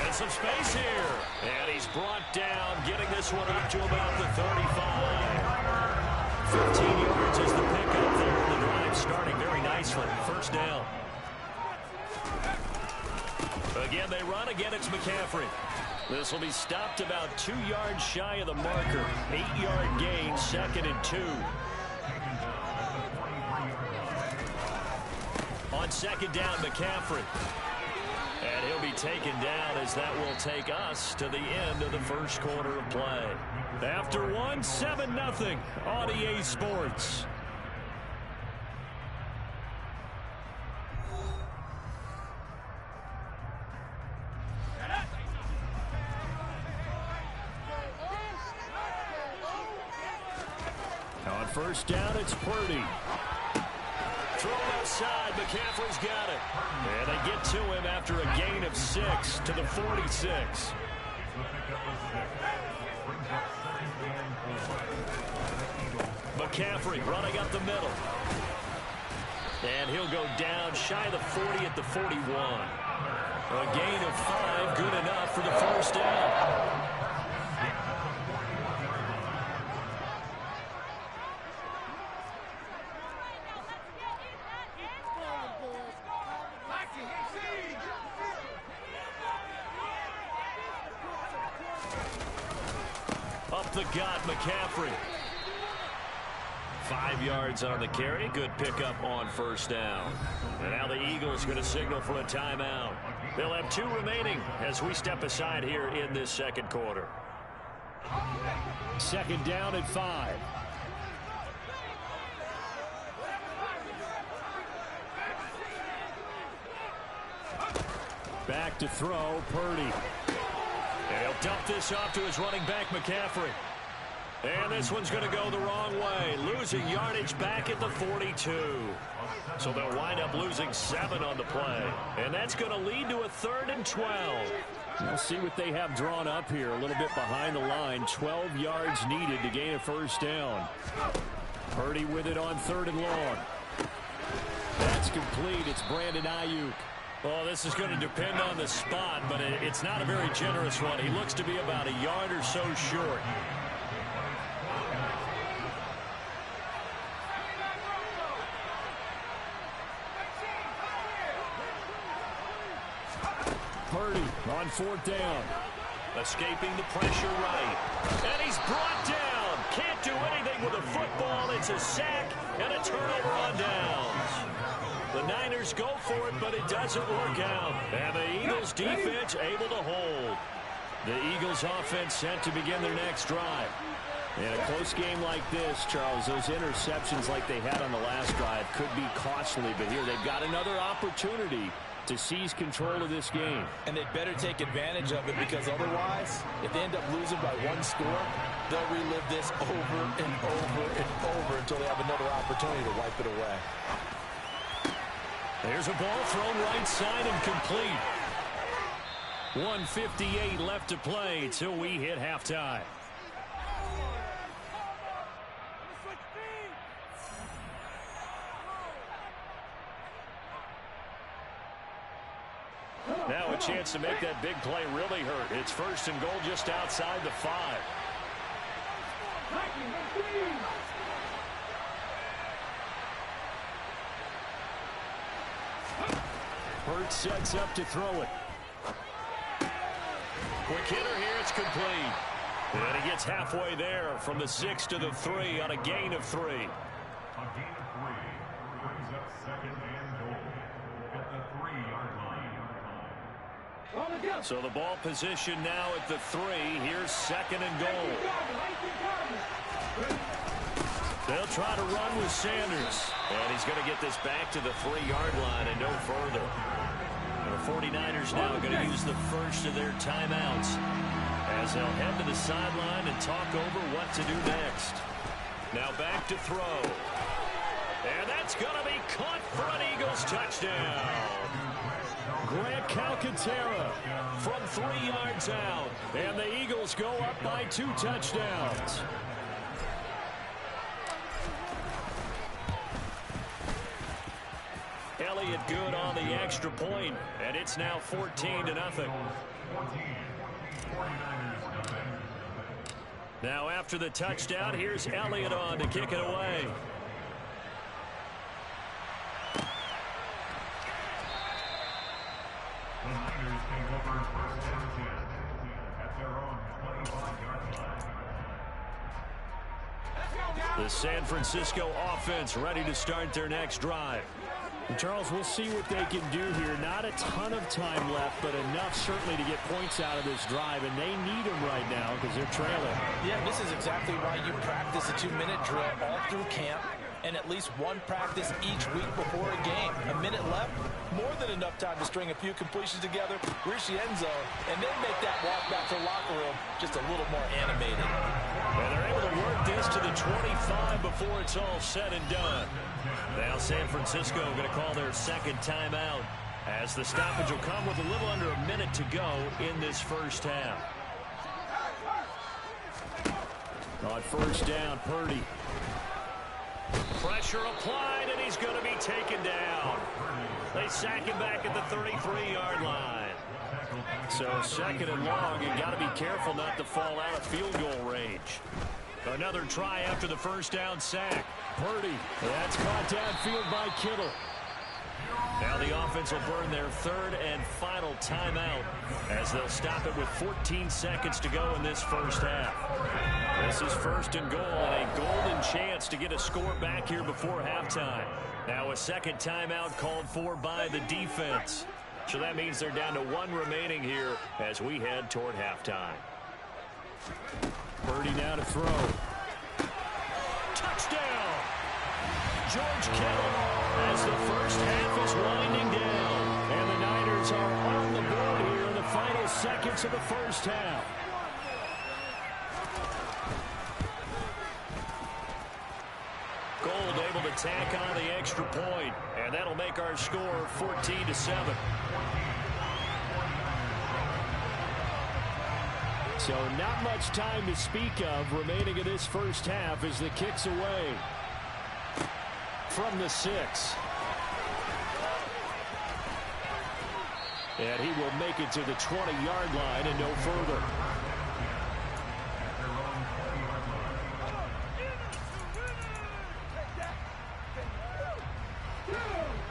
And some space here. And he's brought down, getting this one up to about the 35. 15 yards is the pickup there. The drive starting very nicely. First down. Again, they run. Again, it's McCaffrey. This will be stopped about 2 yards shy of the marker. 8-yard gain, second and 2. On second down, McCaffrey. And he'll be taken down as that will take us to the end of the first quarter of play. After one, 7-0 on EA Sports. On first down, it's Purdy. Throw outside, McCaffrey's got it. And they get to him after a gain of 6 to the 46. McCaffrey running up the middle. And he'll go down shy of the 40 at the 41. A gain of 5, good enough for the first down. Up the gut, McCaffrey. 5 yards on the carry. Good pickup on first down. And now the Eagles going to signal for a timeout. They'll have 2 remaining as we step aside here in this second quarter. Second down at 5. Back to throw, Purdy. And he'll dump this off to his running back, McCaffrey. And this one's going to go the wrong way. Losing yardage back at the 42. So they'll wind up losing 7 on the play. And that's going to lead to a 3rd and 12. We'll see what they have drawn up here. A little bit behind the line. 12 yards needed to gain a first down. Purdy with it on 3rd and long. That's complete. It's Brandon Ayuk. Well, this is going to depend on the spot, but it's not a very generous one. He looks to be about a yard or so short. Purdy on 4th down. Escaping the pressure right. And he's brought down. Can't do anything with a football. It's a sack and a turnover on downs. The Niners go for it, but it doesn't work out. And the Eagles defense able to hold. The Eagles offense set to begin their next drive. In a close game like this, Charles, those interceptions like they had on the last drive could be costly. But here they've got another opportunity to seize control of this game. And they'd better take advantage of it, because otherwise, if they end up losing by 1 score, they'll relive this over and over and over until they have another opportunity to wipe it away. There's a ball thrown right side and complete. 1:58 left to play till we hit halftime. Now a chance to make that big play really hurt. It's 1st and goal just outside the 5. Hurts sets up to throw it. Quick hitter here, it's complete. And he gets halfway there from the 6 to the 3 on a gain of 3. A gain of 3 brings up 2nd and goal at the 3-yard line. So the ball position now at the 3. Here's 2nd and goal. They'll try to run with Sanders. And he's going to get this back to the 3-yard line and no further. The 49ers now going to use the first of their timeouts as they'll head to the sideline and talk over what to do next. Now back to throw. And that's going to be caught for an Eagles touchdown. Grant Calcaterra from 3 yards out. And the Eagles go up by 2 touchdowns. Elliott good on the extra point, and it's now 14-0. Now after the touchdown, here's Elliott on to kick it away. The Niners take over 1st and 10 at their own 25-yard line. The San Francisco offense ready to start their next drive. And Charles, we'll see what they can do here. Not a ton of time left, but enough certainly to get points out of this drive, and they need them right now because they're trailing. Yeah, this is exactly why you practice a 2-minute drill all through camp, and at least one practice each week before a game. A minute left, more than enough time to string a few completions together, reach the end zone, and then make that walk back to the locker room just a little more animated. And they're able to work this to the 25 before it's all said and done. Now San Francisco going to call their 2nd timeout as the stoppage will come with a little under a minute to go in this first half. On 1st down, Purdy. Pressure applied, and he's going to be taken down. They sack him back at the 33-yard line. So 2nd and long, you got to be careful not to fall out of field goal range. Another try after the 1st down sack. Purdy, that's caught downfield by Kittle. Now the offense will burn their 3rd and final timeout as they'll stop it with 14 seconds to go in this first half. This is 1st and goal and a golden chance to get a score back here before halftime. Now a 2nd timeout called for by the defense. So that means they're down to 1 remaining here as we head toward halftime. Purdy now to throw. Touchdown! George Kittle as the first half is winding down. And the Niners are on the board here in the final seconds of the first half. Gold able to tack on the extra point, and that'll make our score 14-7. So not much time to speak of remaining in this first half as the kick's away from the 6. And he will make it to the 20-yard line and no further.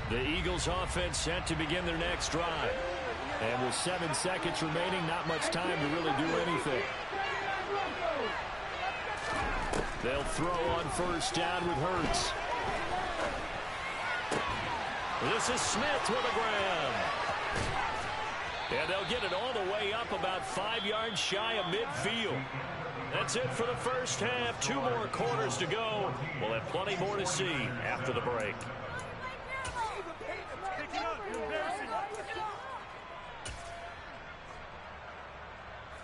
The Eagles offense set to begin their next drive. And with 7 seconds remaining, not much time to really do anything. They'll throw on first down with Hurts. This is Smith with a grab. And they'll get it all the way up about 5 yards shy of midfield. That's it for the first half. 2 more quarters to go. We'll have plenty more to see after the break.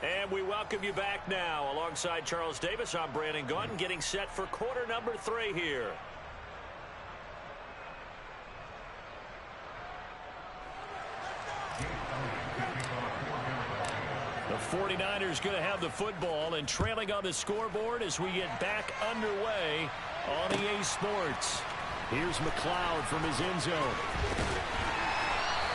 And we welcome you back now. Alongside Charles Davis, I'm Brandon Gaudin, getting set for quarter number 3 here. The 49ers going to have the football and trailing on the scoreboard as we get back underway on EA Sports. Here's McLeod from his end zone.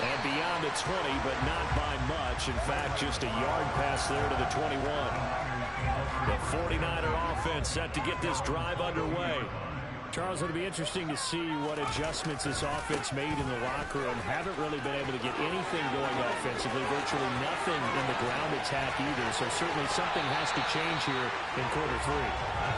And beyond the 20, but not by much. In fact, just a yard pass there to the 21. The 49er offense set to get this drive underway. Charles, it'll be interesting to see what adjustments this offense made in the locker room. Haven't really been able to get anything going offensively. Virtually nothing in the ground attack either. So certainly something has to change here in quarter 3.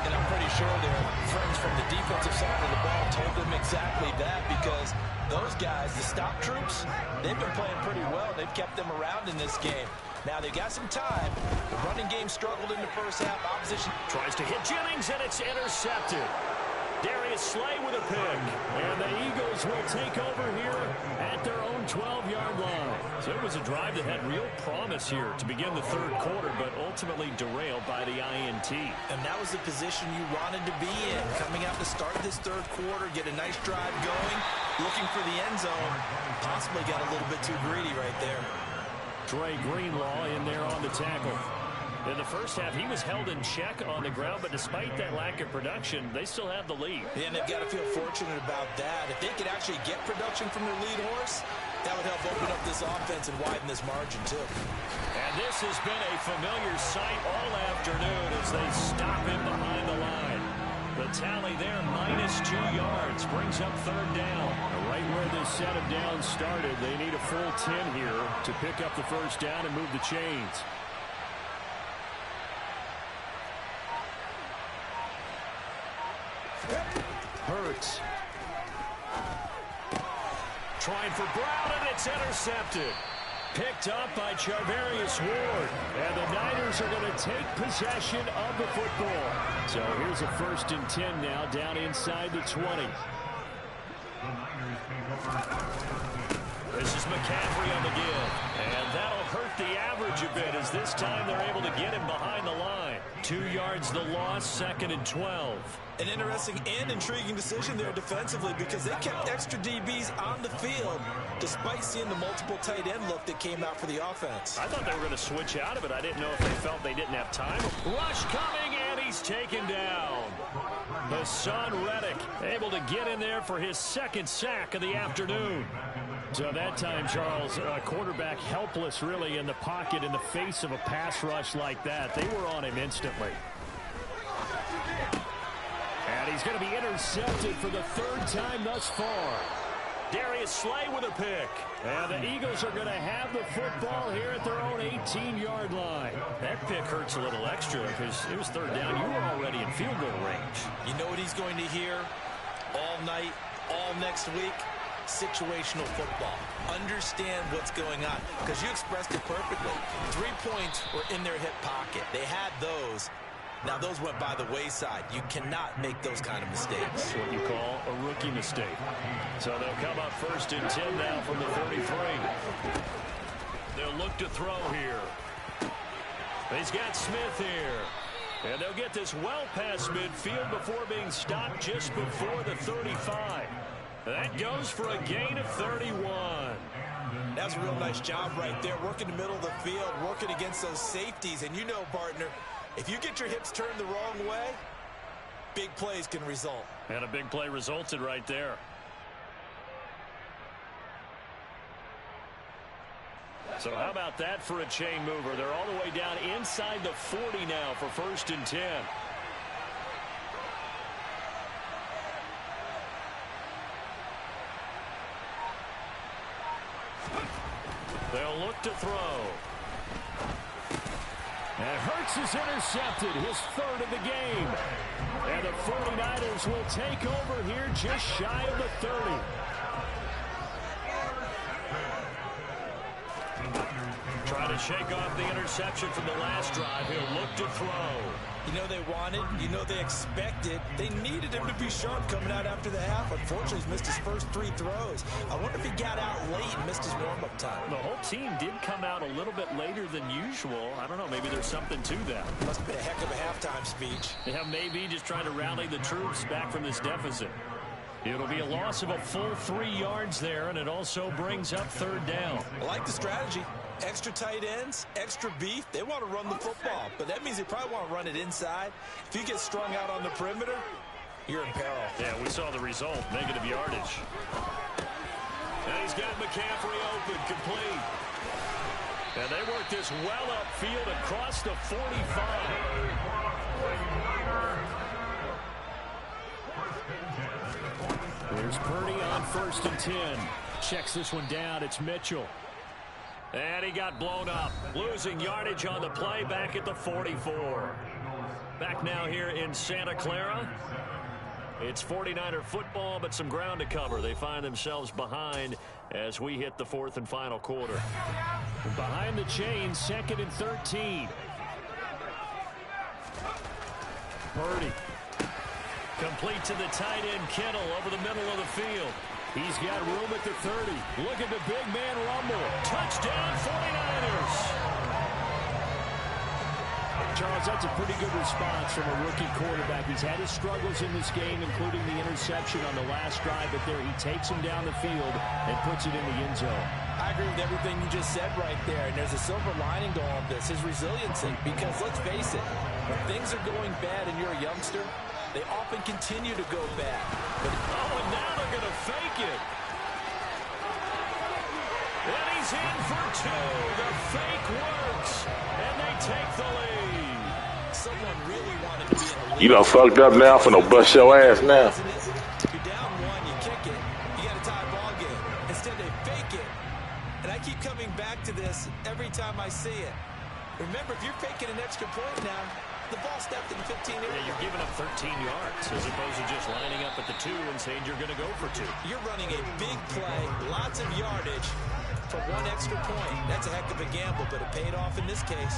And I'm pretty sure their friends from the defensive side of the ball told them exactly that, because those guys, the stop troops, they've been playing pretty well. They've kept them around in this game. Now they've got some time. The running game struggled in the first half. Opposition tries to hit Jennings, and it's intercepted. Darius Slay with a pick. And the Eagles will take over here at their own 12-yard line. So it was a drive that had real promise here to begin the third quarter, but ultimately derailed by the INT. And that was the position you wanted to be in. Coming out to start this third quarter, get a nice drive going, looking for the end zone. Possibly got a little bit too greedy right there. Dre Greenlaw in there on the tackle. In the first half, he was held in check on the ground, but despite that lack of production, they still have the lead. Yeah, and they've got to feel fortunate about that. If they could actually get production from their lead horse, that would help open up this offense and widen this margin, too. And this has been a familiar sight all afternoon as they stop him behind the line. The tally there, -2 yards, brings up third down. Right where this set of downs started, they need a full 10 here to pick up the first down and move the chains. Hurts. Trying for Brown, and it's intercepted. Picked up by Charvarius Ward. And the Niners are going to take possession of the football. So here's a 1st and 10 now, down inside the 20. This is McCaffrey on the give. And that'll hurt the average a bit, as this time they're able to get him behind the line. 2 yards the loss, 2nd and 12. An interesting and intriguing decision there defensively, because they kept extra DBs on the field despite seeing the multiple tight end look that came out for the offense. I thought they were going to switch out of it. I didn't know if they felt they didn't have time. Rush coming, and he's taken down. Hassan Reddick able to get in there for his 2nd sack of the afternoon. So that time, Charles, quarterback helpless really in the pocket in the face of a pass rush like that. They were on him instantly. And he's going to be intercepted for the 3rd time thus far. Darius Slay with a pick. And the Eagles are going to have the football here at their own 18-yard line. That pick hurts a little extra because it was 3rd down. You were already in field goal range. You know what he's going to hear all night, all next week? Situational football. Understand what's going on, because you expressed it perfectly. 3 points were in their hip pocket. They had those. Now those went by the wayside. You cannot make those kind of mistakes. That's what you call a rookie mistake. So they'll come up 1st and 10 now from the 33. They'll look to throw here. He's got Smith here. And they'll get this well past midfield before being stopped just before the 35. That goes for a gain of 31. That's a real nice job right there, working the middle of the field, working against those safeties. And you know, partner, if you get your hips turned the wrong way, big plays can result. And a big play resulted right there. So how about that for a chain mover? They're all the way down inside the 40 now for 1st and 10. They'll look to throw. And Hurts is intercepted, his 3rd of the game. And the 49ers will take over here just shy of the 30. Trying to shake off the interception from the last drive. He'll look to throw. You know they wanted, you know they expected. They needed him to be sharp coming out after the half. Unfortunately, he's missed his first 3 throws. I wonder if he got out late and missed his warm-up time. The whole team did come out a little bit later than usual. I don't know, maybe there's something to that. Must have been a heck of a halftime speech. Yeah, maybe just trying to rally the troops back from this deficit. It'll be a loss of a full 3 yards there, and it also brings up 3rd down. I like the strategy. Extra tight ends, extra beef. They want to run the football, but that means they probably want to run it inside. If you get strung out on the perimeter, you're in peril. Yeah, we saw the result, negative yardage. And he's got McCaffrey open, complete. And they work this well upfield across the 45. There's Purdy on 1st and 10. Checks this one down. It's Mitchell. And he got blown up, losing yardage on the play back at the 44. Back now here in Santa Clara. It's 49er football, but some ground to cover. They find themselves behind as we hit the 4th and final quarter. Behind the chains, 2nd and 13. Purdy. Complete to the tight end, Kittle, over the middle of the field. He's got room at the 30. Look at the big man rumble. Touchdown, 49ers. Charles, that's a pretty good response from a rookie quarterback. He's had his struggles in this game, including the interception on the last drive, but there he takes him down the field and puts it in the end zone. I agree with everything you just said right there, and there's a silver lining to all of this, his resiliency, because let's face it, when things are going bad and you're a youngster, they often continue to go bad. But, and now they're going to fake it. And he's in for 2. The fake works. And they take the lead. Someone really wanted to be in a lead. You done fucked up now for no bust your ass now. You're down 1, you kick it. You got a tie ball game. Instead, they fake it. And I keep coming back to this every time I see it. Remember, if you're faking an extra point now, the ball stepped in the 15 area. Yeah, you're giving up 13 yards as opposed to just lining up at the 2 and saying you're going to go for 2. You're running a big play, lots of yardage for 1 extra point. That's a heck of a gamble, but it paid off in this case.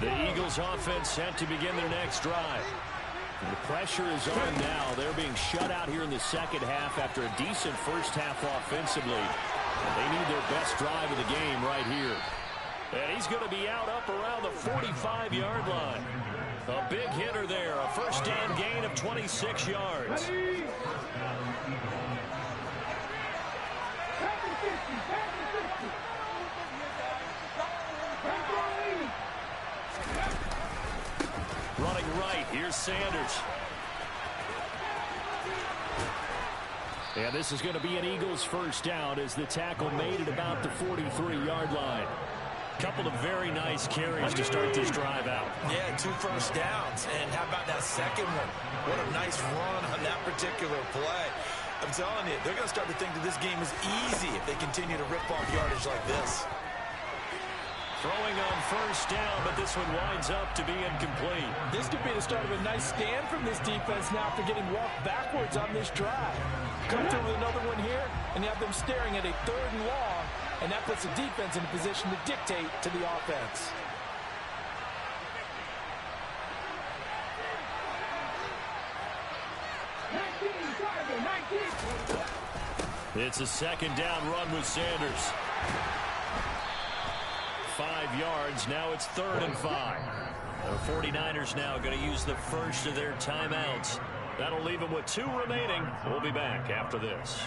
The Eagles offense set to begin their next drive. The pressure is on now. They're being shut out here in the second half after a decent first half offensively. They need their best drive of the game right here. And he's going to be out up around the 45-yard line. A big hitter there. A first down gain of 26 yards. Running right, here's Sanders. Yeah, this is going to be an Eagles first down as the tackle made it about the 43-yard line. Couple of very nice carries to start this drive out. Yeah, 2 first downs. And how about that second one? What a nice run on that particular play. I'm telling you, they're going to start to think that this game is easy if they continue to rip off yardage like this. Throwing on first down, but this one winds up to be incomplete. This could be the start of a nice stand from this defense now after getting walked backwards on this drive. Come through with another one here, and you have them staring at a 3rd and long, and that puts the defense in a position to dictate to the offense. It's a second down run with Sanders. 5 yards. Now it's 3rd and 5. The 49ers now going to use the first of their timeouts. That'll leave them with 2 remaining. We'll be back after this.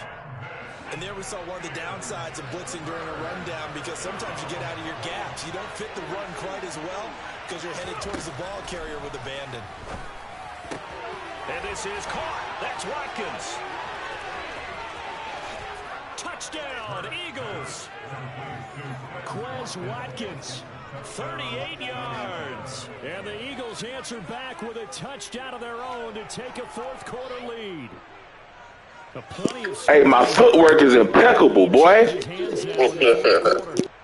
And there we saw one of the downsides of blitzing during a rundown, because sometimes you get out of your gaps. You don't fit the run quite as well because you're headed towards the ball carrier with abandon. And this is caught. That's Watkins. Touchdown, Eagles. Quez Watkins, 38 yards. And the Eagles answer back with a touchdown of their own to take a fourth-quarter lead. Hey, my footwork is impeccable, boy.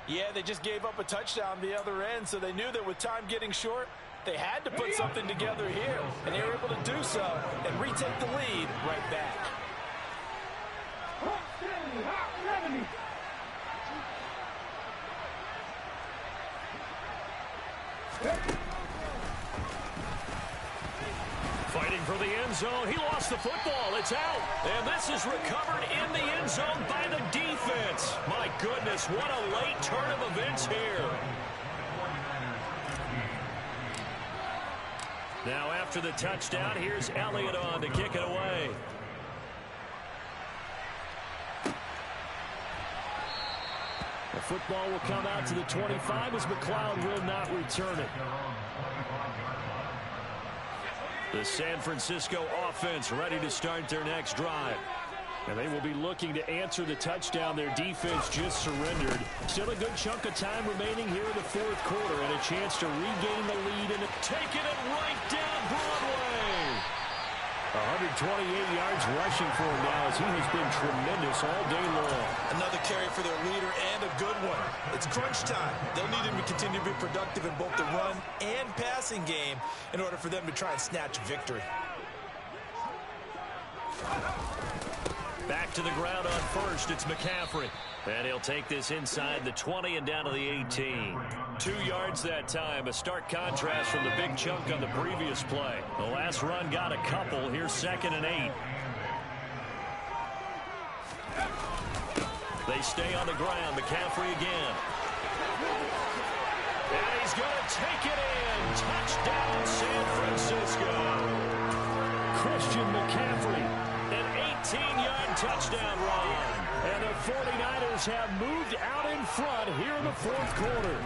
Yeah, they just gave up a touchdown the other end, so they knew that with time getting short, they had to put something together here, and they were able to do so and retake the lead right back. Fighting for the end zone. He lost the football. It's out. And this is recovered in the end zone by the defense. My goodness, what a late turn of events here. Now after the touchdown, here's Elliott on to kick it away. The football will come out to the 25 as McLeod will not return it. The San Francisco offense ready to start their next drive. And they will be looking to answer the touchdown their defense just surrendered. Still a good chunk of time remaining here in the fourth quarter and a chance to regain the lead and taking it right down Broadway. 128 yards rushing for him now as he has been tremendous all day long. Another carry for their leader and a good one. It's crunch time. They'll need him to continue to be productive in both the run and passing game in order for them to try and snatch victory. Back to the ground on first, it's McCaffrey. And he'll take this inside the 20 and down to the 18. 2 yards that time, a stark contrast from the big chunk on the previous play. The last run got a couple. Here's 2nd and 8. They stay on the ground. McCaffrey again. And he's going to take it in. Touchdown, San Francisco. Christian McCaffrey. An 18-yard touchdown run. And the 49ers have moved out in front here in the fourth quarter.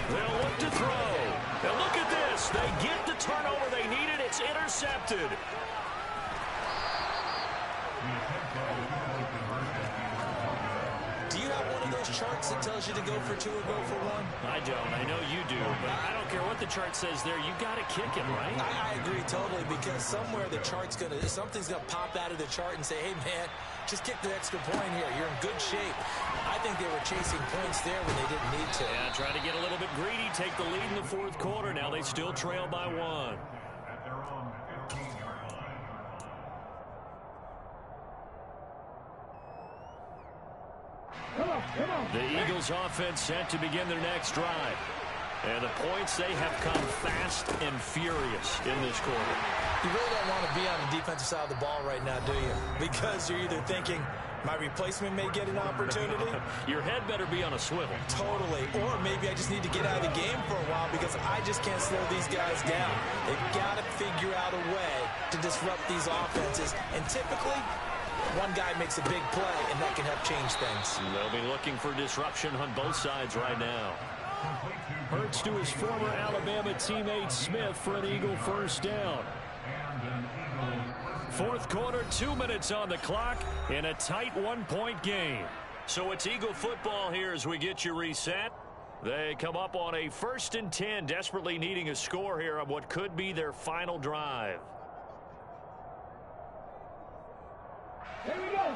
They'll look to throw. And look at this. They get the turnover they needed. It's intercepted. Do you have one of those charts that tells you to go for 2 or go for 1? I don't. I know you do. But I don't care what the chart says there. You got to kick it, right? I agree totally because somewhere the chart's going to, something's going to pop out of the chart and say, hey, man, just kick the extra point here. You're in good shape. I think they were chasing points there when they didn't need to. Yeah, trying to get a little bit greedy, take the lead in the fourth quarter. Now they still trail by 1. The Eagles offense set to begin their next drive. And the points, they have come fast and furious in this quarter. You really don't want to be on the defensive side of the ball right now, do you? Because you're either thinking, my replacement may get an opportunity. Your head better be on a swivel. Totally. Or maybe I just need to get out of the game for a while because I just can't slow these guys down. They've got to figure out a way to disrupt these offenses. And typically, one guy makes a big play, and that can help change things. They'll be looking for disruption on both sides right now. Hurts to his former Alabama teammate Smith for an Eagle first down. Fourth quarter, 2 minutes on the clock in a tight 1-point game. So it's Eagle football here as we get you reset. They come up on a 1st and 10, desperately needing a score here on what could be their final drive. Here we go.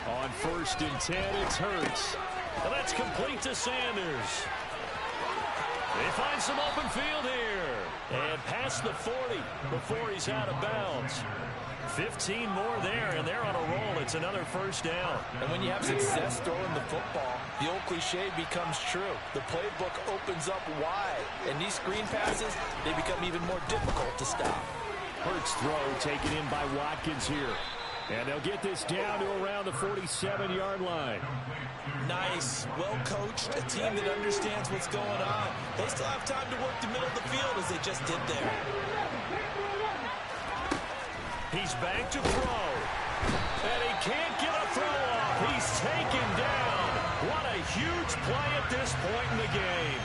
On 1st and 10, it's Hurts. And that's complete to Sanders. They find some open field here. And past the 40 before he's out of bounds. 15 more there, and they're on a roll. It's another first down. And when you have success throwing the football, the old cliche becomes true. The playbook opens up wide, and these screen passes, they become even more difficult to stop. Hurts throw taken in by Watkins here. And they'll get this down to around the 47-yard line. Nice. Well coached. A team that understands what's going on. They still have time to work the middle of the field as they just did there. He's back to throw. And he can't get a throw off. He's taken down. What a huge play at this point in the game.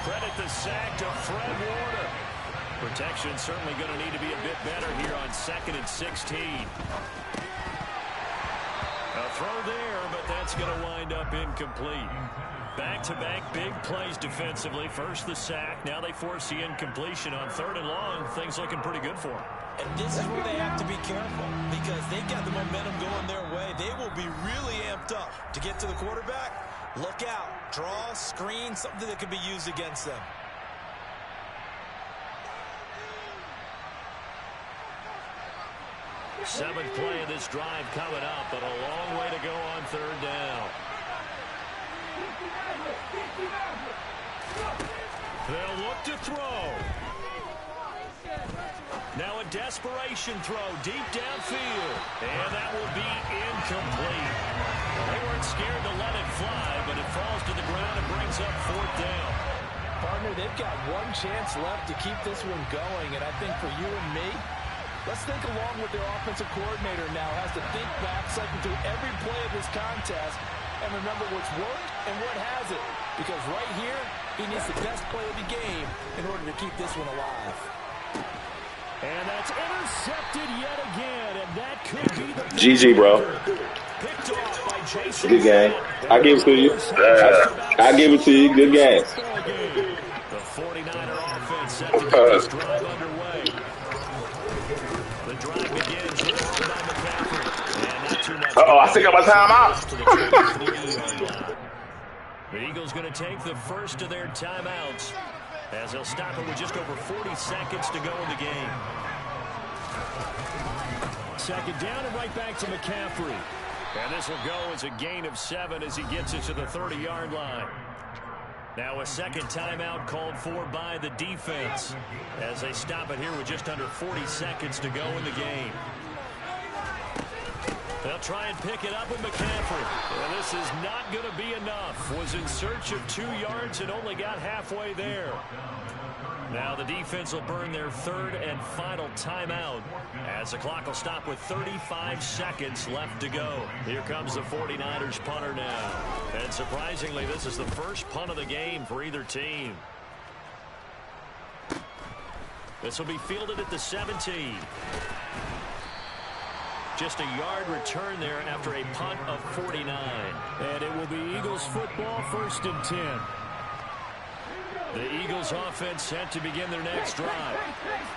Credit the sack to Fred Warner. Protection certainly going to need to be a bit better here on 2nd and 16. A throw there, but that's going to wind up incomplete. Back-to-back big plays defensively. First the sack. Now they force the incompletion on 3rd and long. Things looking pretty good for them. And this is where they have to be careful because they got the momentum going their way. They will be really amped up to get to the quarterback. Look out. Draw, screen, something that could be used against them. Seventh play of this drive coming up, but a long way to go on 3rd down. They'll look to throw. Now a desperation throw deep downfield, and that will be incomplete. They weren't scared to let it fly, but it falls to the ground and brings up 4th down. Partner, they've got one chance left to keep this one going, and I think for you and me, let's think along with their offensive coordinator now has to think back, cycle through every play of this contest, and remember what's worked and what hasn't. Because right here, he needs the best play of the game in order to keep this one alive. And that's intercepted yet again, and that could be the GG, bro. Picked off by Jason. Good game. I give it to you. I give it to you. Good game. The 49er offense set to get this drive underway. The drive begins with by McCaffrey. And not too much. I think I'm a timeout. The Eagles going to take the first of their timeouts as they'll stop it with just over 40 seconds to go in the game. Second down and right back to McCaffrey. And this will go as a gain of 7 as he gets it to the 30-yard line. Now a second timeout called for by the defense as they stop it here with just under 40 seconds to go in the game. They'll try and pick it up with McCaffrey. And this is not going to be enough. Was in search of 2 yards and only got halfway there. Now the defense will burn their 3rd and final timeout as the clock will stop with 35 seconds left to go. Here comes the 49ers punter now. And surprisingly, this is the first punt of the game for either team. This will be fielded at the 17. Just a yard return there after a punt of 49. And it will be Eagles football, 1st and 10. The Eagles offense set to begin their next drive.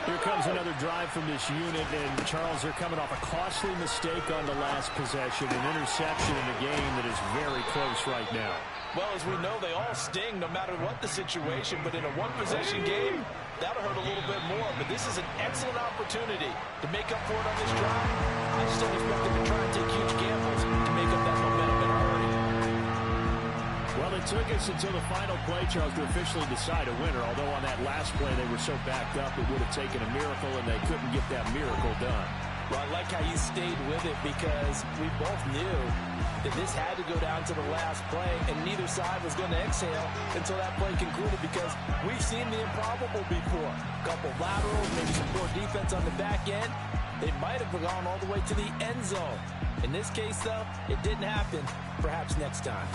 Here comes another drive from this unit, and Charles, they're coming off a costly mistake on the last possession, an interception in a game that is very close right now. Well, as we know, they all sting no matter what the situation, but in a one-possession game, that'll hurt a little bit more. But this is an excellent opportunity to make up for it on this drive. I just don't expect them to try and take huge gambles to make up that momentum in a hurry. Well, it took us until the final play, Charles, to officially decide a winner, although on that last play they were so backed up it would have taken a miracle, and they couldn't get that miracle done. Well, I like how you stayed with it because we both knew that this had to go down to the last play, and neither side was going to exhale until that play concluded because we've seen the improbable before. A couple laterals, maybe some poor defense on the back end. They might have gone all the way to the end zone. In this case, though, it didn't happen. Perhaps next time.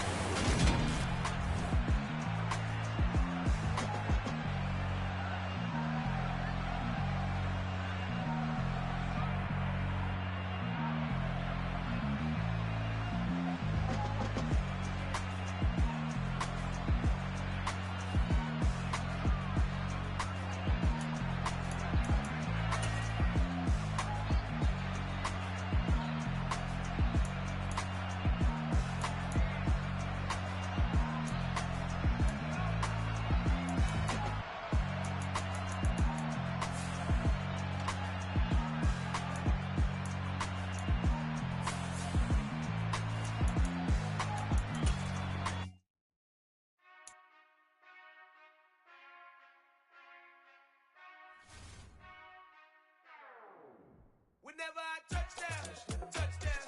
Whenever I touchdown, touchdown,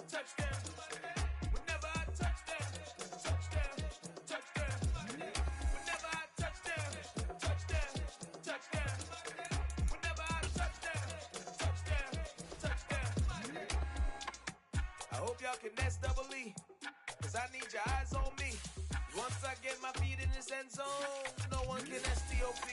touchdown. Whenever I touchdown, touchdown, touchdown. Whenever I touchdown, touchdown, touchdown. Whenever I touchdown, touchdown, touchdown. I hope y'all can nest double E, 'cause I need your eyes on me. Once I get my feet in this end zone, no one can STOP.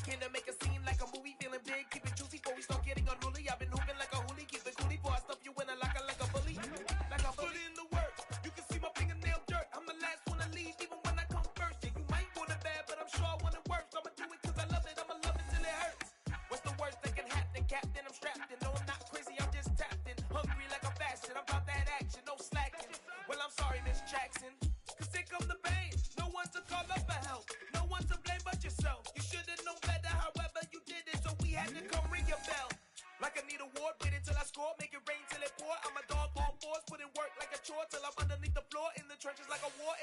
Came to make a scene like a movie, feeling big, keep it juicy before we start getting unruly. I've been hooping like a hoolie, keep it coolie before I stuff you in a locker like a bully. Like I put in the work, you can see my fingernail dirt. I'm the last one to leave, even when I come first. Yeah, you might want it bad, but I'm sure I want it worse. I'ma do it cause I love it, I'ma love it till it hurts. What's the worst that can happen, Captain? I'm strapped in, no I'm not crazy, I'm just tapped in. Hungry like I'm fasting, I'm about that action, no slacking. Well, I'm sorry, Miss Jackson, cause here come the pain. No one to call up for help, no one to blame but yourself. You should've known better, however you did it, so we had to come ring your bell. Like I need a ward, wait until I score, make it rain till it pour. I'm a dog on fours, put in work like a chore till I'm underneath the floor, in the trenches like a war.